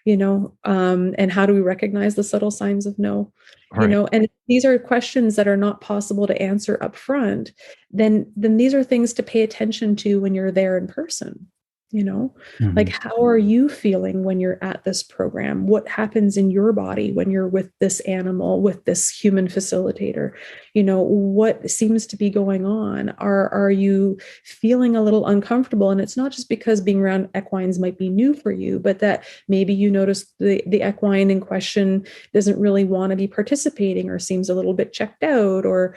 And how do we recognize the subtle signs of no? Right. And these are questions that are not possible to answer up front. Then these are things to pay attention to when you're there in person. Like, how are you feeling when you're at this program? What happens in your body when you're with this animal, with this human facilitator? What seems to be going on? Are you feeling a little uncomfortable? And it's not just because being around equines might be new for you, but that maybe you notice the equine in question doesn't really want to be participating, or seems a little bit checked out, or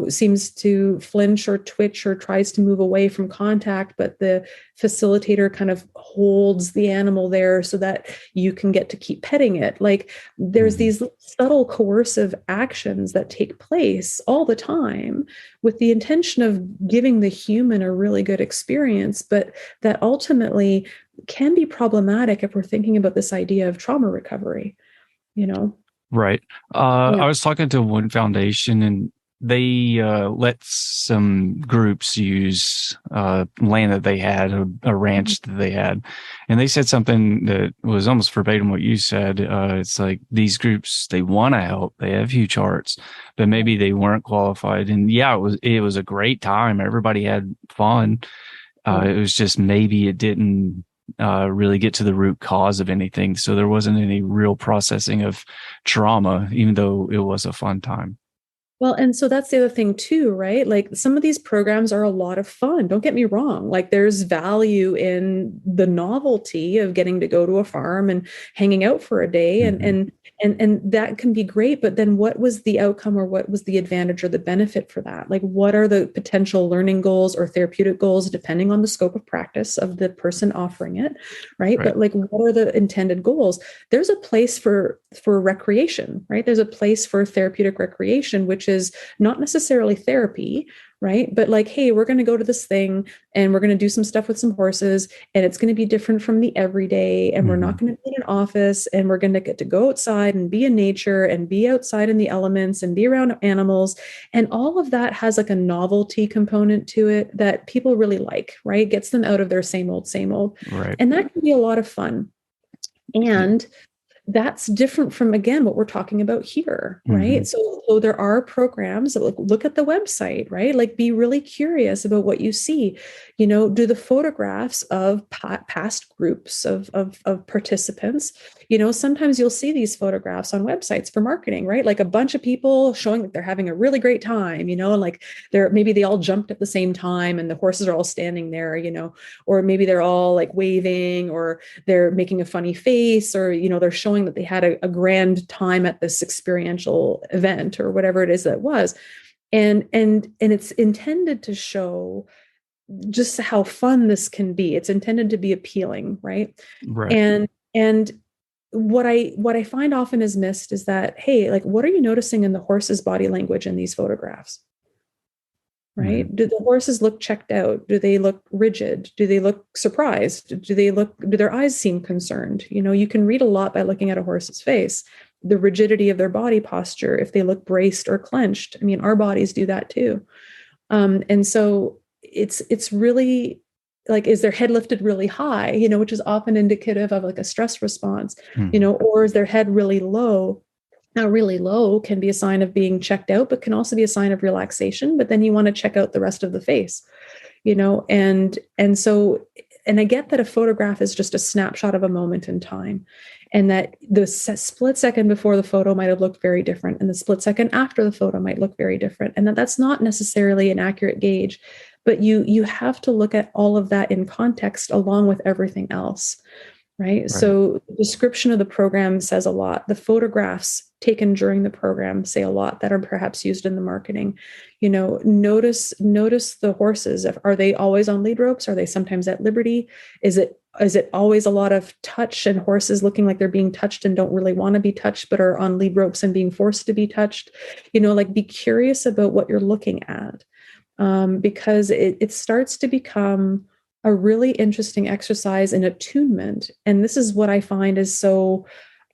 seems to flinch or twitch or tries to move away from contact, but the facilitator kind of holds the animal there so that you can get to keep petting it. Like, there's these subtle coercive actions that take place all the time with the intention of giving the human a really good experience, but that ultimately can be problematic if we're thinking about this idea of trauma recovery. Right. I was talking to one foundation, and they let some groups use land that they had, a ranch that they had. And they said something that was almost verbatim what you said. It's like, these groups, they want to help. They have huge hearts, but maybe they weren't qualified. And yeah, it was a great time. Everybody had fun. It was just, maybe it didn't really get to the root cause of anything. So there wasn't any real processing of trauma, even though it was a fun time. Well, and so that's the other thing too, right? Like, some of these programs are a lot of fun. Don't get me wrong. Like, there's value in the novelty of getting to go to a farm and hanging out for a day, and that can be great. But then what was the outcome, or what was the advantage or the benefit for that? Like, what are the potential learning goals or therapeutic goals, depending on the scope of practice of the person offering it, right? But like, what are the intended goals? There's a place for recreation, right? There's a place for therapeutic recreation, which is not necessarily therapy, right? But like, hey, we're going to go to this thing and we're going to do some stuff with some horses, and it's going to be different from the everyday. And we're not going to be in an office, and we're going to get to go outside and be in nature and be outside in the elements and be around animals. And all of that has like a novelty component to it that people really like, right? Gets them out of their same old, same old. Right. And that can be a lot of fun. And that's different from, again, what we're talking about here, right? So there are programs that look at the website, right? Like, be really curious about what you see. Do the photographs of past groups of participants. Sometimes you'll see these photographs on websites for marketing, right? Like, a bunch of people showing that they're having a really great time, and like, maybe they all jumped at the same time and the horses are all standing there, or maybe they're all like waving, or they're making a funny face, or they're showing that they had a grand time at this experiential event, or whatever it is that was. And it's intended to show just how fun this can be. It's intended to be appealing, right? And what I find often is missed is that, hey, like, what are you noticing in the horse's body language in these photographs? Right? Do the horses look checked out? Do they look rigid? Do they look surprised? Do their eyes seem concerned? You can read a lot by looking at a horse's face, the rigidity of their body posture, if they look braced or clenched. I mean, our bodies do that too. And so it's really like, is their head lifted really high, which is often indicative of like a stress response, or is their head really low? Now, really low can be a sign of being checked out, but can also be a sign of relaxation. But then you want to check out the rest of the face, and so, and I get that a photograph is just a snapshot of a moment in time, and that the split second before the photo might have looked very different, and the split second after the photo might look very different, and that's not necessarily an accurate gauge. But you have to look at all of that in context along with everything else. Right. So the description of the program says a lot. The photographs taken during the program say a lot that are perhaps used in the marketing. Notice the horses. Are they always on lead ropes? Are they sometimes at liberty? Is it always a lot of touch and horses looking like they're being touched and don't really want to be touched, but are on lead ropes and being forced to be touched? Like, be curious about what you're looking at, because it starts to become a really interesting exercise in attunement. And this is what I find is so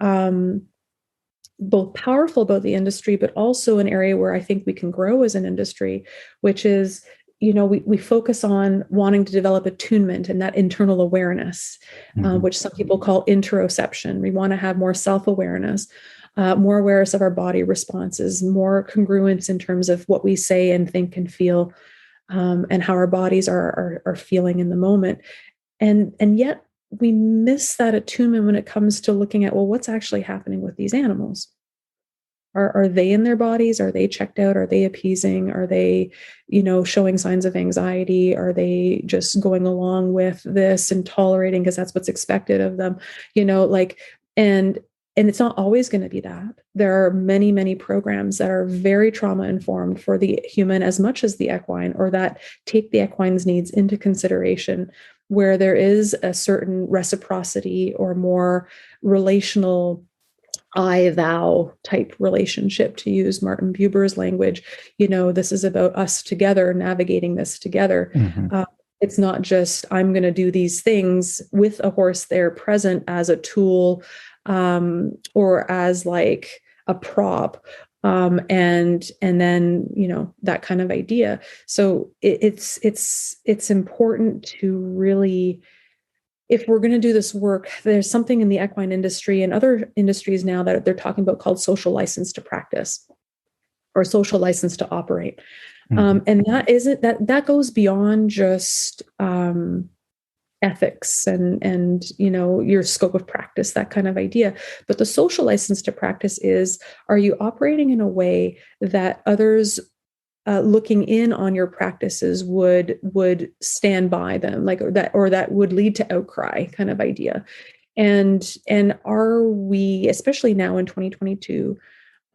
both powerful about the industry, but also an area where I think we can grow as an industry, which is, we focus on wanting to develop attunement and that internal awareness, which some people call interoception. We want to have more self-awareness, more awareness of our body responses, more congruence in terms of what we say and think and feel, and how our bodies are feeling in the moment. And yet we miss that attunement when it comes to looking at, well, what's actually happening with these animals? Are they in their bodies? Are they checked out? Are they appeasing? Are they, showing signs of anxiety? Are they just going along with this and tolerating because that's what's expected of them? And it's not always going to be that. There are many, many programs that are very trauma informed for the human as much as the equine, or that take the equine's needs into consideration, where there is a certain reciprocity or more relational I thou type relationship, to use Martin Buber's language. This is about us together, navigating this together. Mm-hmm. It's not just, I'm going to do these things with a horse there present as a tool, or as like a prop. And then, that kind of idea. So it's important to really, if we're going to do this work, there's something in the equine industry and other industries now that they're talking about called social license to practice, or social license to operate. Mm-hmm. And that goes beyond just ethics and your scope of practice, that kind of idea. But the social license to practice is, are you operating in a way that others looking in on your practices would stand by them, or that would lead to outcry, kind of idea. And are we, especially now in 2022,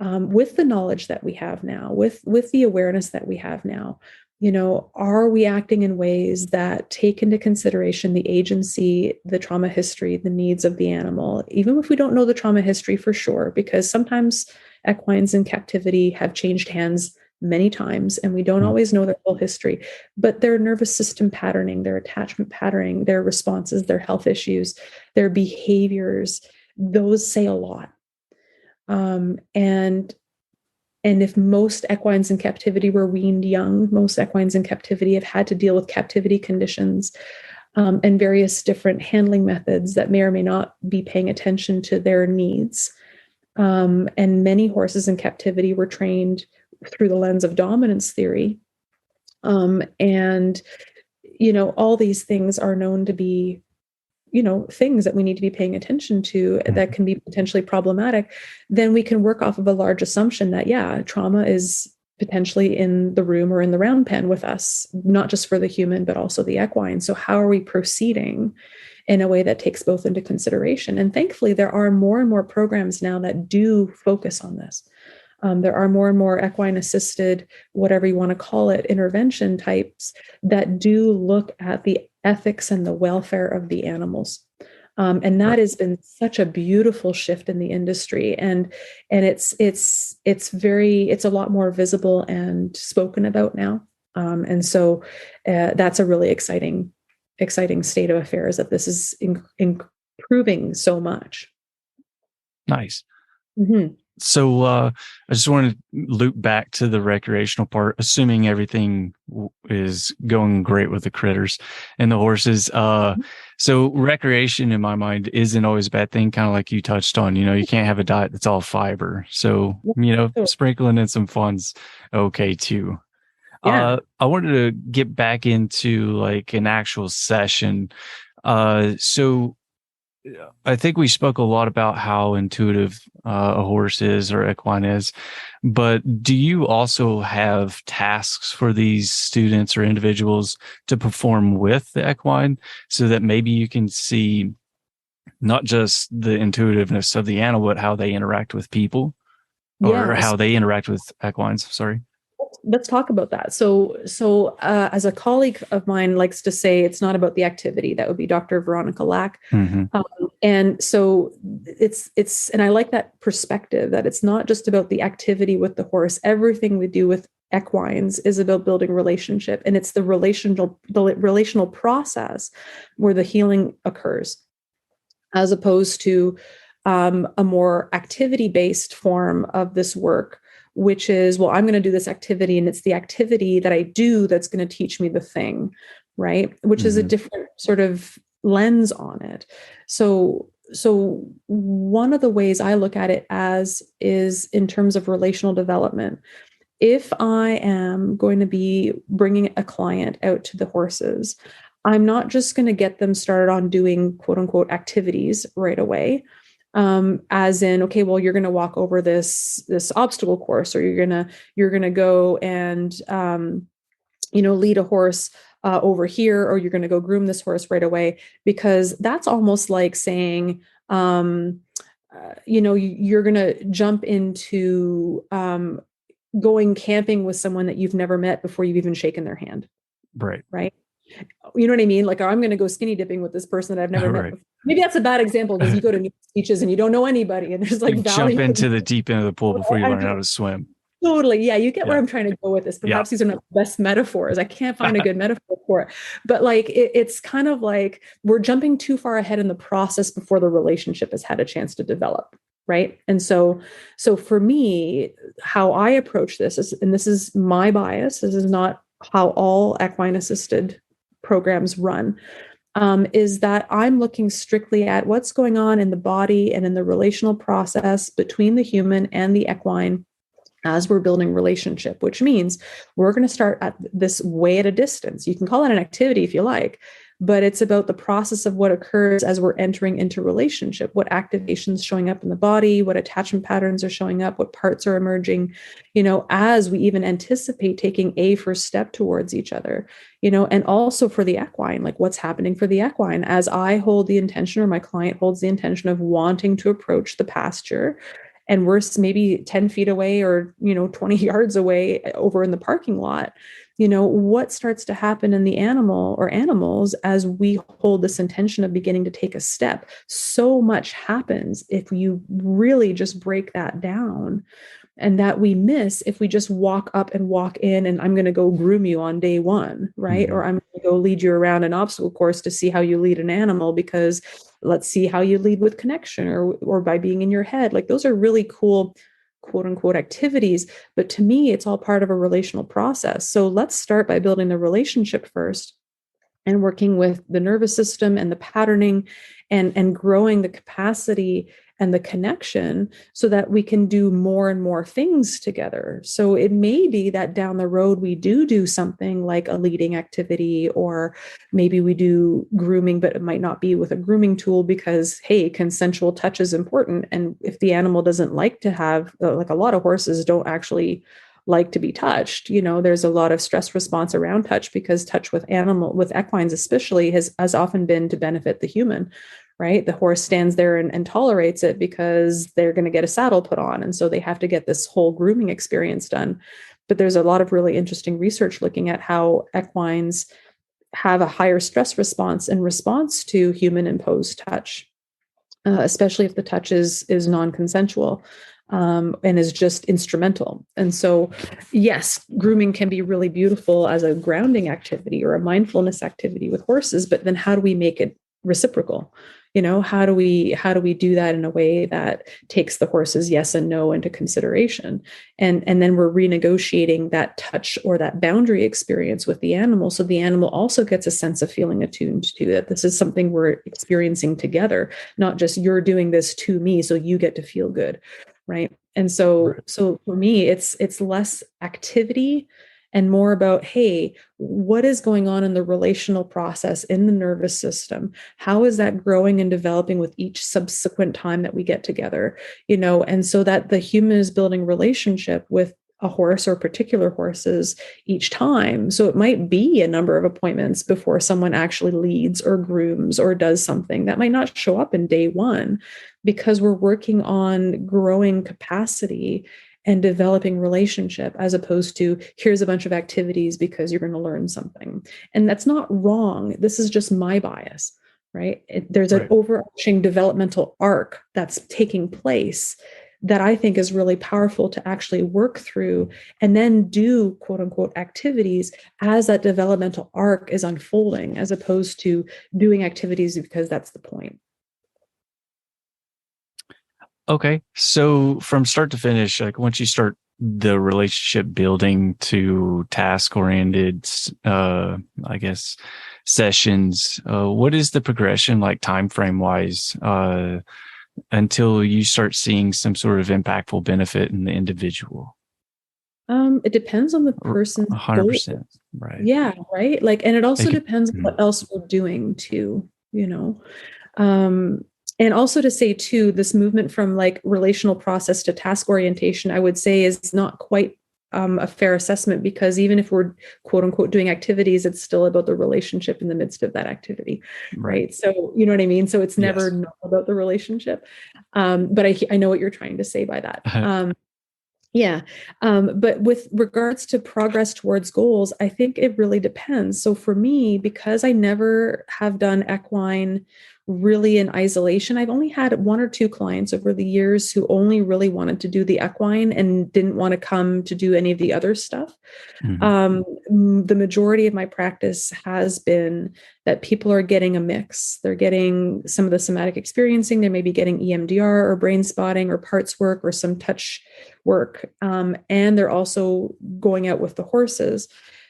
with the knowledge that we have now, with the awareness that we have now, are we acting in ways that take into consideration the agency, the trauma history, the needs of the animal, even if we don't know the trauma history for sure, because sometimes equines in captivity have changed hands many times, and we don't always know their full history, but their nervous system patterning, their attachment patterning, their responses, their health issues, their behaviors, those say a lot. And if most equines in captivity were weaned young, most equines in captivity have had to deal with captivity conditions, and various different handling methods that may or may not be paying attention to their needs. And many horses in captivity were trained through the lens of dominance theory. And, all these things are known to be, things that we need to be paying attention to that can be potentially problematic. Then we can work off of a large assumption that, yeah, trauma is potentially in the room or in the round pen with us, not just for the human, but also the equine. So how are we proceeding in a way that takes both into consideration? And thankfully, there are more and more programs now that do focus on this. There are more and more equine assisted, whatever you want to call it, intervention types that do look at the ethics and the welfare of the animals. And that has been such a beautiful shift in the industry. And it's a lot more visible and spoken about now. And so that's a really exciting state of affairs, that this is improving so much. Nice. Mm-hmm. So I just want to loop back to the recreational part, assuming everything is going great with the critters and the horses. So recreation, in my mind, isn't always a bad thing, kind of like you touched on. You can't have a diet that's all fiber. So, sprinkling in some fun's okay too. Yeah. I wanted to get back into like an actual session. So I think we spoke a lot about how intuitive a horse is or equine is, but do you also have tasks for these students or individuals to perform with the equine, so that maybe you can see not just the intuitiveness of the animal, but how they interact with people, or Yes. how they interact with equines? Sorry. Let's talk about that. So as a colleague of mine likes to say, it's not about the activity. That would be Dr. Veronica Lack. Mm-hmm. And so and I like that perspective, that it's not just about the activity with the horse. Everything we do with equines is about building relationship, and it's the relational process where the healing occurs, as opposed to a more activity-based form of this work, which is, well, I'm going to do this activity, and it's the activity that I do that's going to teach me the thing, right? Which is a different sort of lens on it. So one of the ways I look at it as is in terms of relational development. If I am going to be bringing a client out to the horses, I'm not just going to get them started on doing quote unquote activities right away. As in, okay, well, you're going to walk over this obstacle course, or you're gonna go and lead a horse over here, or you're going to go groom this horse right away, because that's almost like saying, you're going to jump into going camping with someone that you've never met before you've even shaken their hand. Right. Right. You know what I mean? Like, I'm going to go skinny dipping with this person that I've never met Right. before. Maybe that's a bad example, because you go to beaches and you don't know anybody, and there's like Jump value. into the deep end of the pool before you I'm learn how to swim. Totally. Yeah, you get where Yeah. I'm trying to go with this. Yeah. Perhaps these are not the best metaphors. I can't find a good metaphor for it. But like it's kind of like we're jumping too far ahead in the process before the relationship has had a chance to develop. Right. And so for me, how I approach this is, and this is my bias, this is not how all equine assisted programs run, is that I'm looking strictly at what's going on in the body and in the relational process between the human and the equine as we're building relationship, which means we're going to start at this way at a distance. You can call it an activity if you like, but it's about the process of what occurs as we're entering into relationship, what activations showing up in the body, what attachment patterns are showing up, what parts are emerging, as we even anticipate taking a first step towards each other, and also for the equine, like what's happening for the equine as I hold the intention, or my client holds the intention of wanting to approach the pasture, and we're maybe 10 feet away, or 20 yards away over in the parking lot. What starts to happen in the animal or animals as we hold this intention of beginning to take a step? So much happens if you really just break that down, and that we miss if we just walk up and walk in and I'm going to go groom you on day one, right? Mm-hmm. Or I'm going to go lead you around an obstacle course to see how you lead an animal, because let's see how you lead with connection, or by being in your head. Like, those are really cool, quote unquote, activities. But to me, it's all part of a relational process. So let's start by building the relationship first, and working with the nervous system and the patterning, and growing the capacity and the connection, so that we can do more and more things together. So it may be that down the road we do something like a leading activity, or maybe we do grooming, but it might not be with a grooming tool, because hey, consensual touch is important. And if the animal doesn't like to have, like, a lot of horses don't actually like to be touched, there's a lot of stress response around touch, because touch with equines especially has often been to benefit the human, right? The horse stands there and tolerates it because they're going to get a saddle put on, and so they have to get this whole grooming experience done. But there's a lot of really interesting research looking at how equines have a higher stress response in response to human imposed touch, especially if the touch is non-consensual, and is just instrumental. And so, yes, grooming can be really beautiful as a grounding activity or a mindfulness activity with horses, but then how do we make it reciprocal? How do we do that in a way that takes the horse's yes and no into consideration? And then we're renegotiating that touch or that boundary experience with the animal, so the animal also gets a sense of feeling attuned to that this is something we're experiencing together, not just you're doing this to me so you get to feel good, right? And so for me, it's less activity and more about, hey, what is going on in the relational process in the nervous system? How is that growing and developing with each subsequent time that we get together? And so that the human is building relationship with a horse or particular horses each time. So it might be a number of appointments before someone actually leads or grooms or does something that might not show up in day one, because we're working on growing capacity and developing relationship, as opposed to here's a bunch of activities because you're going to learn something. And that's not wrong. This is just my bias, right? There's an overarching developmental arc that's taking place that I think is really powerful to actually work through, and then do quote unquote activities as that developmental arc is unfolding, as opposed to doing activities because that's the point. Okay. So from start to finish, like once you start the relationship building to task oriented, I guess, sessions, what is the progression like time frame wise, until you start seeing some sort of impactful benefit in the individual? It depends on the person's goal. 100%. Right. Yeah, right. Like, and it It also could, depends on what else we're doing too, you know. Um, and also to say too, this movement from like relational process to task orientation, I would say is not quite a fair assessment, because even if we're quote unquote doing activities, it's still about the relationship in the midst of that activity, right. right? So you know what I mean? So it's never Yes. not about the relationship. But I know what you're trying to say by that. Yeah. But with regards to progress towards goals, I think it really depends. So for me, because I never have done equine really in isolation, I've only had one or two clients over the years who only really wanted to do the equine and didn't want to come to do any of the other stuff. The majority of my practice has been that people are getting a mix. They're getting some of the somatic experiencing. They may be getting EMDR or brain spotting or parts work or some touch work. And they're also going out with the horses.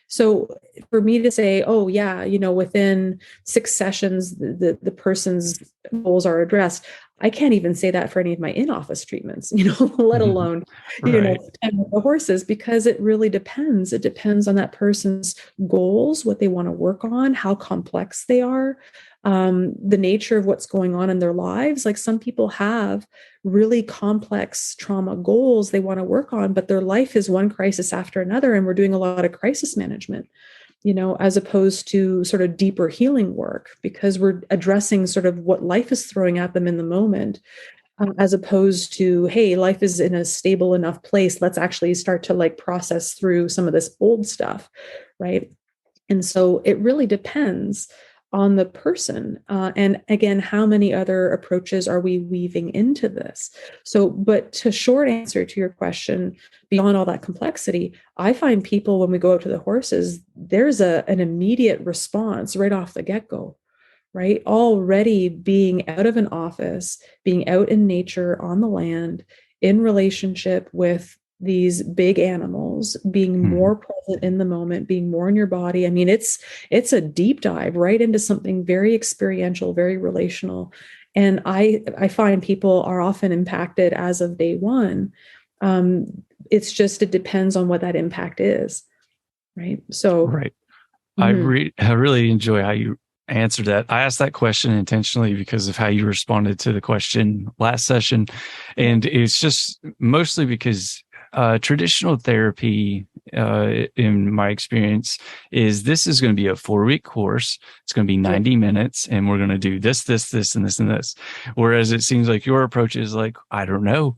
So for me to say, oh yeah, within 6 sessions, the person's goals are addressed. I can't even say that for any of my in-office treatments, let alone, Right. time with the horses, because it really depends. It depends on that person's goals, what they want to work on, how complex they are, the nature of what's going on in their lives. Like some people have really complex trauma goals they want to work on, but their life is one crisis after another. And we're doing a lot of crisis management, as opposed to sort of deeper healing work, because we're addressing sort of what life is throwing at them in the moment, as opposed to, hey, life is in a stable enough place. Let's actually start to like process through some of this old stuff. Right. And so it really depends on the person. And again, how many other approaches are we weaving into this? So, but to short answer to your question, beyond all that complexity, I find people when we go out to the horses, there's an immediate response right off the get-go, right? Already being out of an office, being out in nature on the land, in relationship with these big animals, being more present in the moment, being more in your body. I mean, it's a deep dive right into something very experiential, very relational. And I find people are often impacted as of day one. It depends on what that impact is. Right. So Right. I really enjoy how you answered that. I asked that question intentionally because of how you responded to the question last session. And it's just mostly because traditional therapy, in my experience, this is going to be a 4-week course. It's going to be 90 minutes, and we're going to do this, this, this, and this, and this. Whereas it seems like your approach is like, I don't know.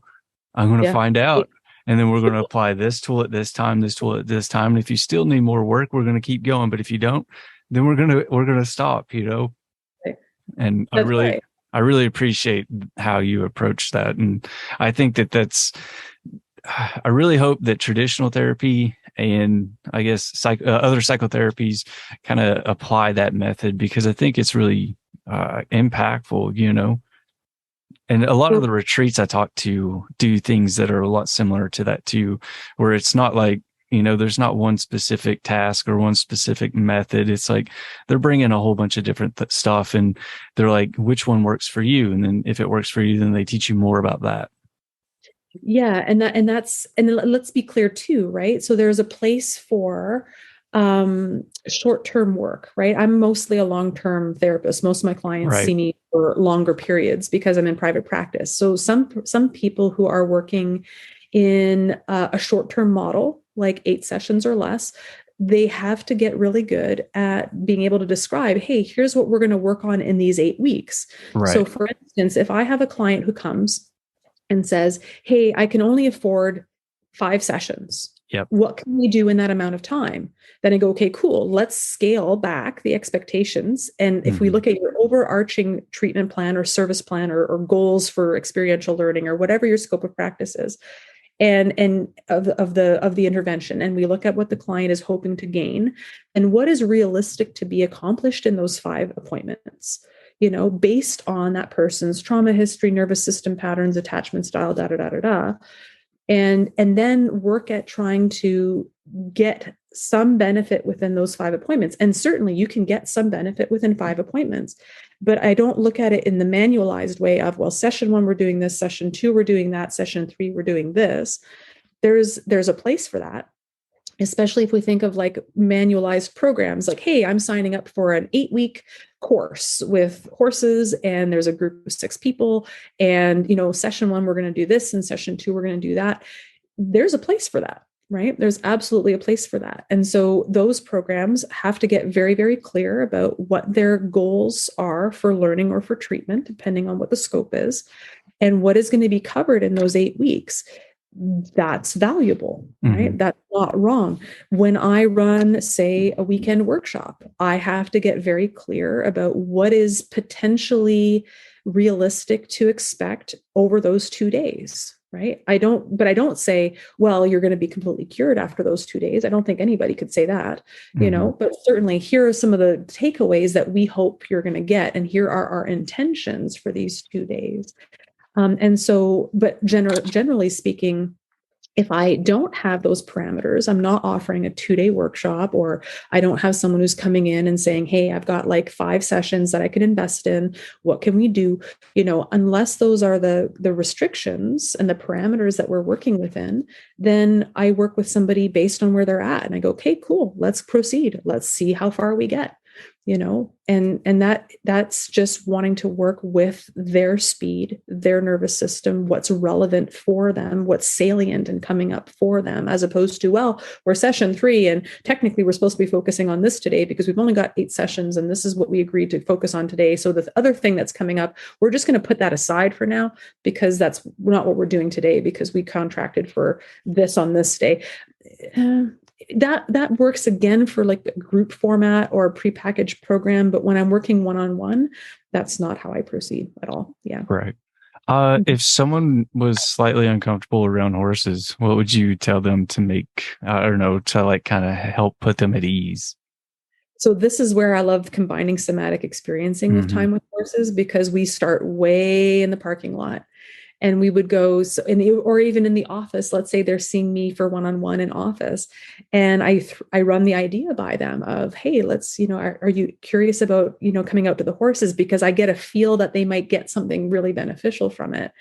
I'm going to find out. And then we're going to apply this tool at this time, this tool at this time. And if you still need more work, we're going to keep going. But if you don't, then we're going to stop, And That's right. I really appreciate how you approach that. And I think I really hope that traditional therapy and I guess other psychotherapies kind of apply that method, because I think it's really impactful, And a lot of the retreats I talk to do things that are a lot similar to that too, where it's not like, there's not one specific task or one specific method. It's like they're bringing a whole bunch of different stuff, and they're like, which one works for you? And then if it works for you, then they teach you more about that. Yeah. And let's be clear too, right? So there's a place for short-term work, right? I'm mostly a long-term therapist. Most of my clients see me for longer periods because I'm in private practice. So some people who are working in a short-term model, like 8 sessions or less, they have to get really good at being able to describe, hey, here's what we're going to work on in these 8 weeks. Right. So for instance, if I have a client who comes and says, hey, I can only afford 5 sessions. Yep. What can we do in that amount of time? Then I go, okay, cool. Let's scale back the expectations. And if we look at your overarching treatment plan or service plan or goals for experiential learning or whatever your scope of practice is, and of the intervention, and we look at what the client is hoping to gain and what is realistic to be accomplished in those 5 appointments, based on that person's trauma history, nervous system patterns, attachment style, and then work at trying to get some benefit within those 5 appointments. And certainly you can get some benefit within 5 appointments, but I don't look at it in the manualized way of, well, session 1, we're doing this, session 2, we're doing that, session 3, we're doing this. There's a place for that. especially if we think of like manualized programs, like, hey, I'm signing up for an 8-week course with horses, and there's a group of 6 people, and session 1 we're going to do this, and session 2 we're going to do that. There's a place for that, right? There's absolutely a place for that. And so those programs have to get very, very clear about what their goals are for learning or for treatment, depending on what the scope is, and what is going to be covered in those 8 weeks. That's valuable, right? Mm-hmm. That's not wrong. When I run, say, a weekend workshop, I have to get very clear about what is potentially realistic to expect over those 2 days, right? I don't say, well, you're going to be completely cured after those 2 days. I don't think anybody could say that, Mm-hmm. but certainly here are some of the takeaways that we hope you're going to get. And here are our intentions for these 2 days. And so, but generally speaking, if I don't have those parameters, I'm not offering a 2-day workshop, or I don't have someone who's coming in and saying, hey, I've got like 5 sessions that I could invest in. What can we do? Unless those are the restrictions and the parameters that we're working within, then I work with somebody based on where they're at. And I go, okay, cool, let's proceed. Let's see how far we get. And that's just wanting to work with their speed, their nervous system, what's relevant for them, what's salient and coming up for them, as opposed to, well, we're session 3 and technically we're supposed to be focusing on this today because we've only got 8 sessions and this is what we agreed to focus on today. So the other thing that's coming up, we're just going to put that aside for now because that's not what we're doing today because we contracted for this on this day. That works again for like a group format or a prepackaged program, but when I'm working one-on-one, that's not how I proceed at all. Yeah. Right. If someone was slightly uncomfortable around horses, what would you tell them to make, I don't know, to like kind of help put them at ease? So this is where I love combining somatic experiencing with Mm-hmm. time with horses, because we start way in the parking lot. And we would go or even in the office. Let's say they're seeing me for one-on-one in office, and I run the idea by them of, hey, let's, are you curious about, coming out to the horses? Because I get a feel that they might get something really beneficial from it.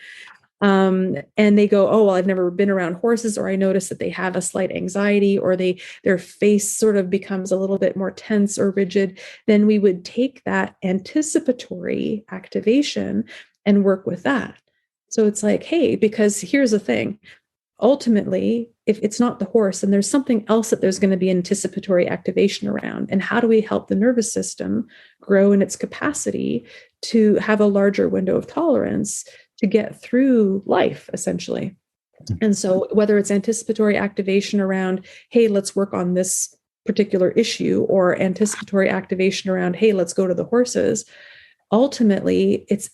And they go, oh, well, I've never been around horses, or I notice that they have a slight anxiety, or their face sort of becomes a little bit more tense or rigid. Then we would take that anticipatory activation and work with that. So it's like, hey, because here's the thing. Ultimately, if it's not the horse, then there's something else that there's going to be anticipatory activation around. And how do we help the nervous system grow in its capacity to have a larger window of tolerance to get through life, essentially? And so whether it's anticipatory activation around, hey, let's work on this particular issue, or anticipatory activation around, hey, let's go to the horses, ultimately it's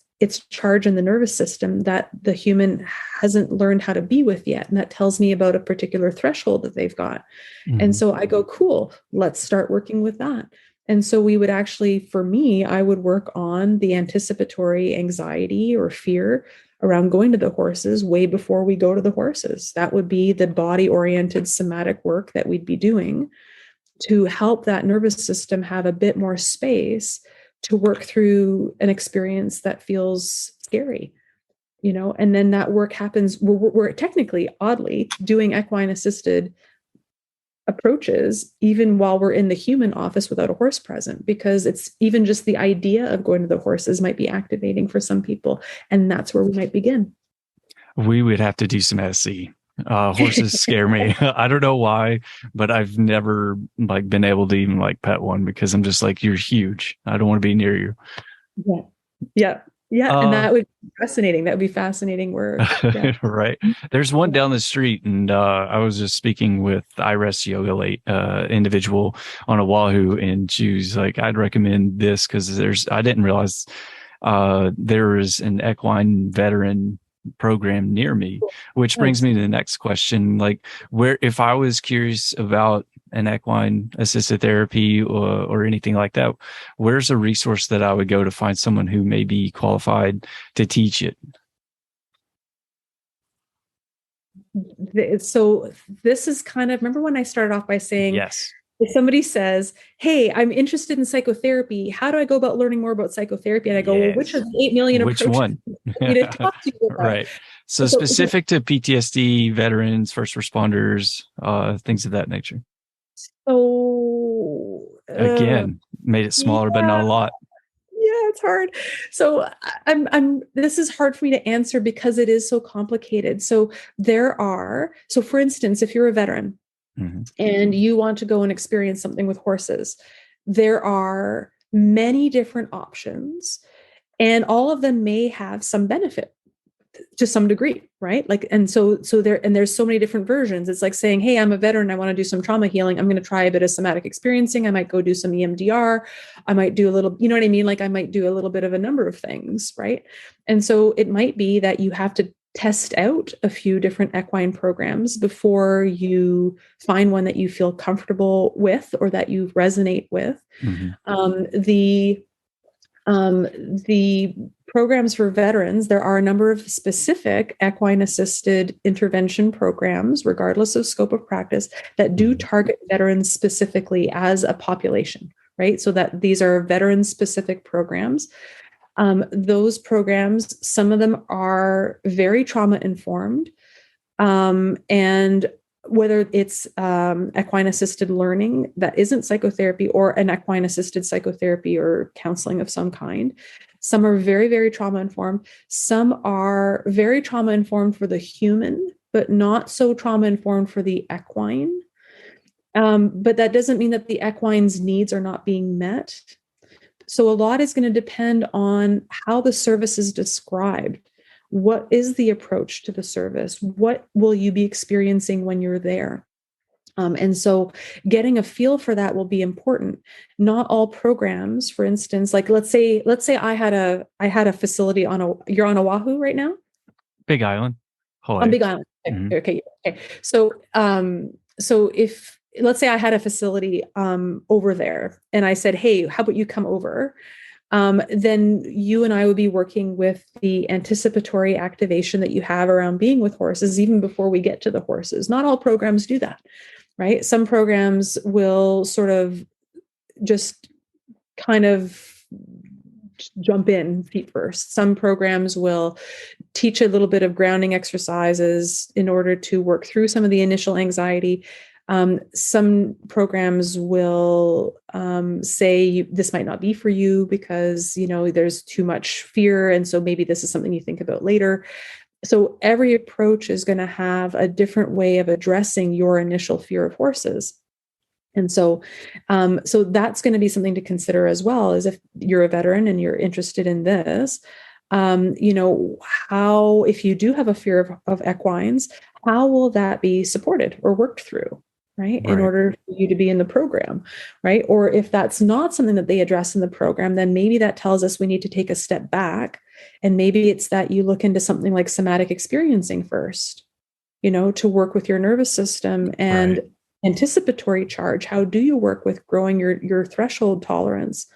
charge in the nervous system that the human hasn't learned how to be with yet. And that tells me about a particular threshold that they've got. Mm-hmm. And so I go, cool, let's start working with that. And so we would actually, for me, I would work on the anticipatory anxiety or fear around going to the horses way before we go to the horses. That would be the body-oriented somatic work that we'd be doing to help that nervous system have a bit more space to work through an experience that feels scary, and then that work happens. We're technically, oddly, doing equine assisted approaches even while we're in the human office without a horse present, because it's even just the idea of going to the horses might be activating for some people. And that's where we might begin. We would have to do some SC. Horses scare me. I don't know why, but I've never like been able to even like pet one because I'm just like, you're huge. I don't want to be near you. Yeah. Yeah. Yeah. And that would be fascinating. That would be fascinating work. Yeah. Right. There's one down the street, and I was just speaking with IRES yoga late individual on a Wahoo, and she was like, I'd recommend this because I didn't realize there is an equine veteran program near me, which brings me to the next question. Like, if I was curious about an equine assisted therapy or anything like that, where's a resource that I would go to find someone who may be qualified to teach it? So this is kind of, remember when I started off by saying, yes, if somebody says, hey, I'm interested in psychotherapy, how do I go about learning more about psychotherapy? And I go, well, which of the 8 million which approaches one? you to talk to you about? Right. So specific to PTSD, veterans, first responders, things of that nature. So, Again, made it smaller, but not a yeah, lot. yeah, it's hard. So this is hard for me to answer because it is so complicated. So for instance, if you're a veteran Mm-hmm. and you want to go and experience something with horses, there are many different options, and all of them may have some benefit to some degree, right? Like, and there's so many different versions. It's like saying, hey, I'm a veteran, I want to do some trauma healing, I'm going to try a bit of somatic experiencing, I might go do some EMDR, I might do a little, you know what I mean? Like I might do a little bit of a number of things, right? And so it might be that you have to test out a few different equine programs before you find one that you feel comfortable with or that you resonate with. Mm-hmm. The programs for veterans, there are a number of specific equine assisted intervention programs, regardless of scope of practice, that do target veterans specifically as a population, right? So that these are veteran specific programs. Those programs, some of them are very trauma informed. And whether it's equine assisted learning that isn't psychotherapy or an equine assisted psychotherapy or counseling of some kind. Some are very, very trauma informed. Some are very trauma informed for the human, but not so trauma informed for the equine. But that doesn't mean that the equine's needs are not being met. So a lot is going to depend on how the service is described. What is the approach to the service? What will you be experiencing when you're there? And so getting a feel for that will be important. Not all programs, for instance, like let's say I had a facility you're on Oahu right now? Big Island. Hawaii. On Big Island. Mm-hmm. Okay. So if let's say I had a facility over there and I said, hey, how about you come over? Then you and I would be working with the anticipatory activation that you have around being with horses, even before we get to the horses. Not all programs do that, right? Some programs will sort of just kind of jump in feet first. Some programs will teach a little bit of grounding exercises in order to work through some of the initial anxiety. Some programs will say this might not be for you because, there's too much fear. And so maybe this is something you think about later. So every approach is going to have a different way of addressing your initial fear of horses. And so that's going to be something to consider as well, as if you're a veteran and you're interested in this, how, if you do have a fear of equines, how will that be supported or worked through? Right. In order for you to be in the program, right? Or if that's not something that they address in the program, then maybe that tells us we need to take a step back. And maybe it's that you look into something like somatic experiencing first, to work with your nervous system and anticipatory charge. How do you work with growing your threshold tolerance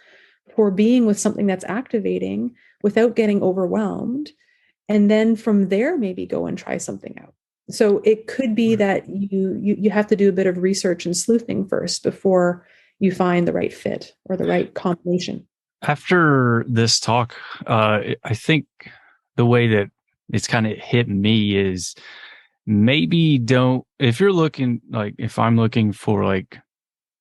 for being with something that's activating without getting overwhelmed? And then from there, maybe go and try something out. So it could be that you have to do a bit of research and sleuthing first before you find the right fit or the right combination. After this talk, I think the way that it's kind of hit me is maybe if you're looking, like if I'm looking for like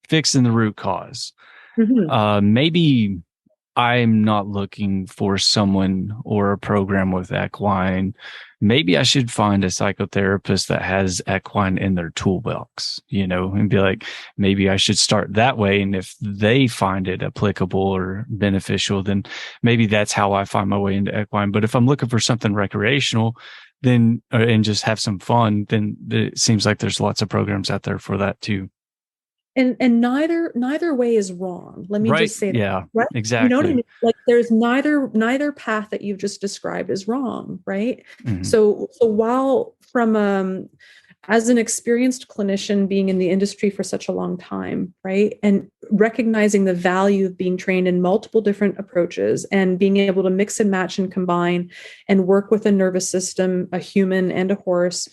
fixing the root cause, maybe I'm not looking for someone or a program with equine. Maybe I should find a psychotherapist that has equine in their toolbox, and be like, maybe I should start that way. And if they find it applicable or beneficial, then maybe that's how I find my way into equine. But if I'm looking for something recreational, then, and just have some fun, then it seems like there's lots of programs out there for that too. And neither way is wrong. Let me just say that. Yeah, right? exactly. You know what I mean? Like there's neither path that you've just described is wrong, right? Mm-hmm. So while from as an experienced clinician being in the industry for such a long time, right? And recognizing the value of being trained in multiple different approaches and being able to mix and match and combine and work with a nervous system, a human and a horse,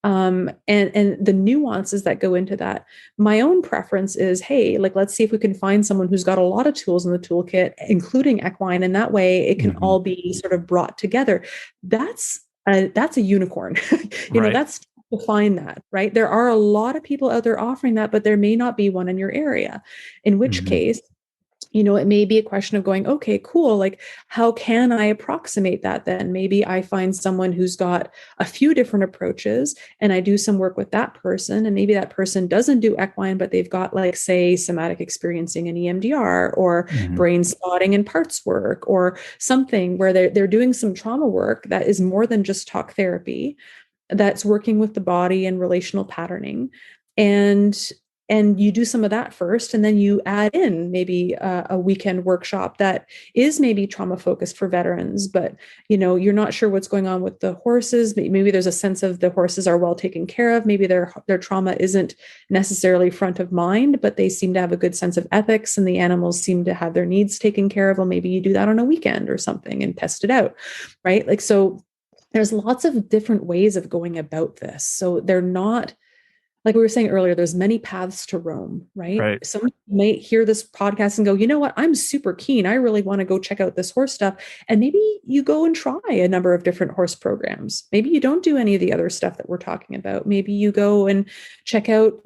and the nuances that go into that. My own preference is, hey, like, let's see if we can find someone who's got a lot of tools in the toolkit, including equine, and that way it can all be sort of brought together. That's a unicorn. That's to find that, right? There are a lot of people out there offering that, but there may not be one in your area, in which case, it may be a question of going, okay, cool. Like, how can I approximate that then? Maybe I find someone who's got a few different approaches and I do some work with that person. And maybe that person doesn't do equine, but they've got, like, say, somatic experiencing and EMDR, or brain spotting and parts work, or something where they're doing some trauma work that is more than just talk therapy, that's working with the body and relational patterning. And you do some of that first, and then you add in maybe a weekend workshop that is maybe trauma focused for veterans, but you're not sure what's going on with the horses. Maybe there's a sense of the horses are well taken care of. Maybe their trauma isn't necessarily front of mind, but they seem to have a good sense of ethics, and the animals seem to have their needs taken care of. Well, maybe you do that on a weekend or something and test it out, right? Like, so there's lots of different ways of going about this. So they're not, like we were saying earlier, there's many paths to Rome, right? Right. Someone may hear this podcast and go, you know what, I'm super keen. I really want to go check out this horse stuff. And maybe you go and try a number of different horse programs. Maybe you don't do any of the other stuff that we're talking about. Maybe you go and check out,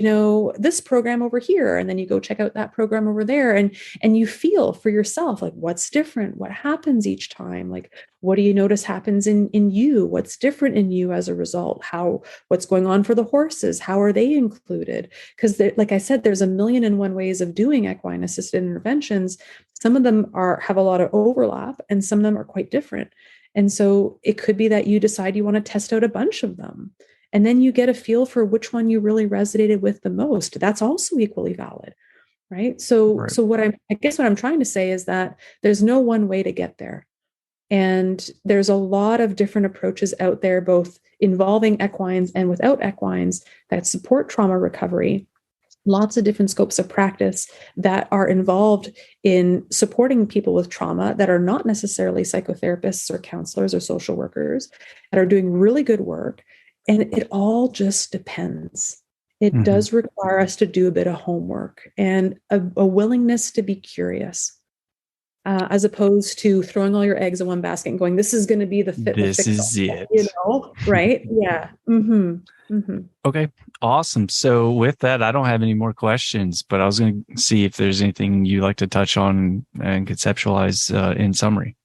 this program over here, and then you go check out that program over there. And you feel for yourself, like, what's different? What happens each time? Like, what do you notice happens in you? What's different in you as a result? What's going on for the horses? How are they included? Because like I said, there's a million and one ways of doing equine assisted interventions. Some of them have a lot of overlap, and some of them are quite different. And so it could be that you decide you want to test out a bunch of them, and then you get a feel for which one you really resonated with the most. That's also equally valid, right? So I guess what I'm trying to say is that there's no one way to get there. And there's a lot of different approaches out there, both involving equines and without equines, that support trauma recovery. Lots of different scopes of practice that are involved in supporting people with trauma that are not necessarily psychotherapists or counselors or social workers, that are doing really good work. And it all just depends. It does require us to do a bit of homework and a willingness to be curious. As opposed to throwing all your eggs in one basket and going, this is going to be the fit. This is it. Right? Yeah. Okay. Awesome. So with that, I don't have any more questions, but I was going to see if there's anything you'd like to touch on and conceptualize in summary.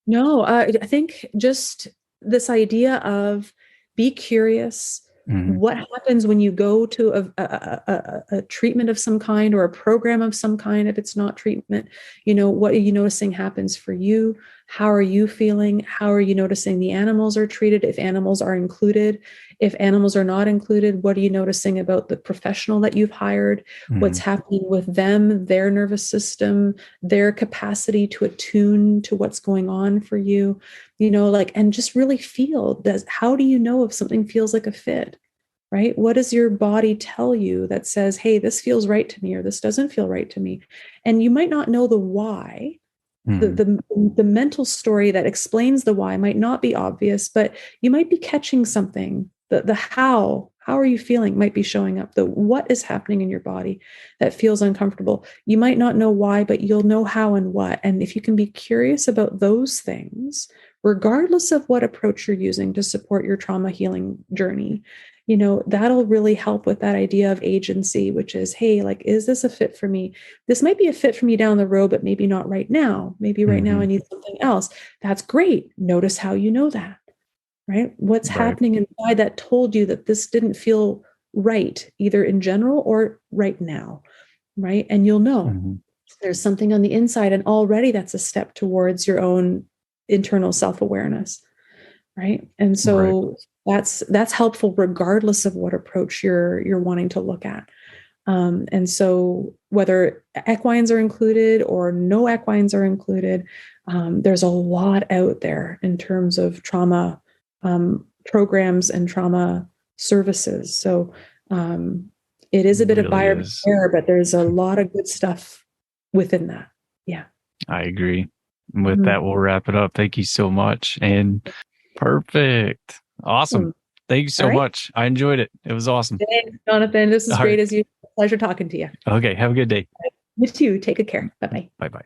No, I think just this idea of be curious. What happens when you go to a treatment of some kind, or a program of some kind, if it's not treatment? What are you noticing happens for you? How are you feeling? How are you noticing the animals are treated, if animals are included? If animals are not included, what are you noticing about the professional that you've hired? What's happening with them, their nervous system, their capacity to attune to what's going on for you? And just really feel, how do you know if something feels like a fit, right? What does your body tell you that says, hey, this feels right to me, or this doesn't feel right to me? And you might not know the why. The mental story that explains the why might not be obvious, but you might be catching something. The how are you feeling might be showing up. The what is happening in your body that feels uncomfortable. You might not know why, but you'll know how and what. And if you can be curious about those things, regardless of what approach you're using to support your trauma healing journey, that'll really help with that idea of agency, which is, hey, like, is this a fit for me? This might be a fit for me down the road, but maybe not right now. Maybe right now I need something else. That's great. Notice how you know that, right? What's happening inside that told you that this didn't feel right, either in general or right now, right? And you'll know there's something on the inside, and already that's a step towards your own internal self-awareness, right? And so that's helpful regardless of what approach you're wanting to look at. And so whether equines are included or no equines are included, there's a lot out there in terms of trauma programs and trauma services. So it is a bit of buyer beware, but there's a lot of good stuff within that. Yeah. I agree. With that, we'll wrap it up. Thank you so much. And perfect. Awesome. Thank you so much. I enjoyed it. It was awesome. Thanks, Jonathan. This is great as usual. Pleasure talking to you. Okay. Have a good day. You too. Take good care. Bye-bye. Bye-bye.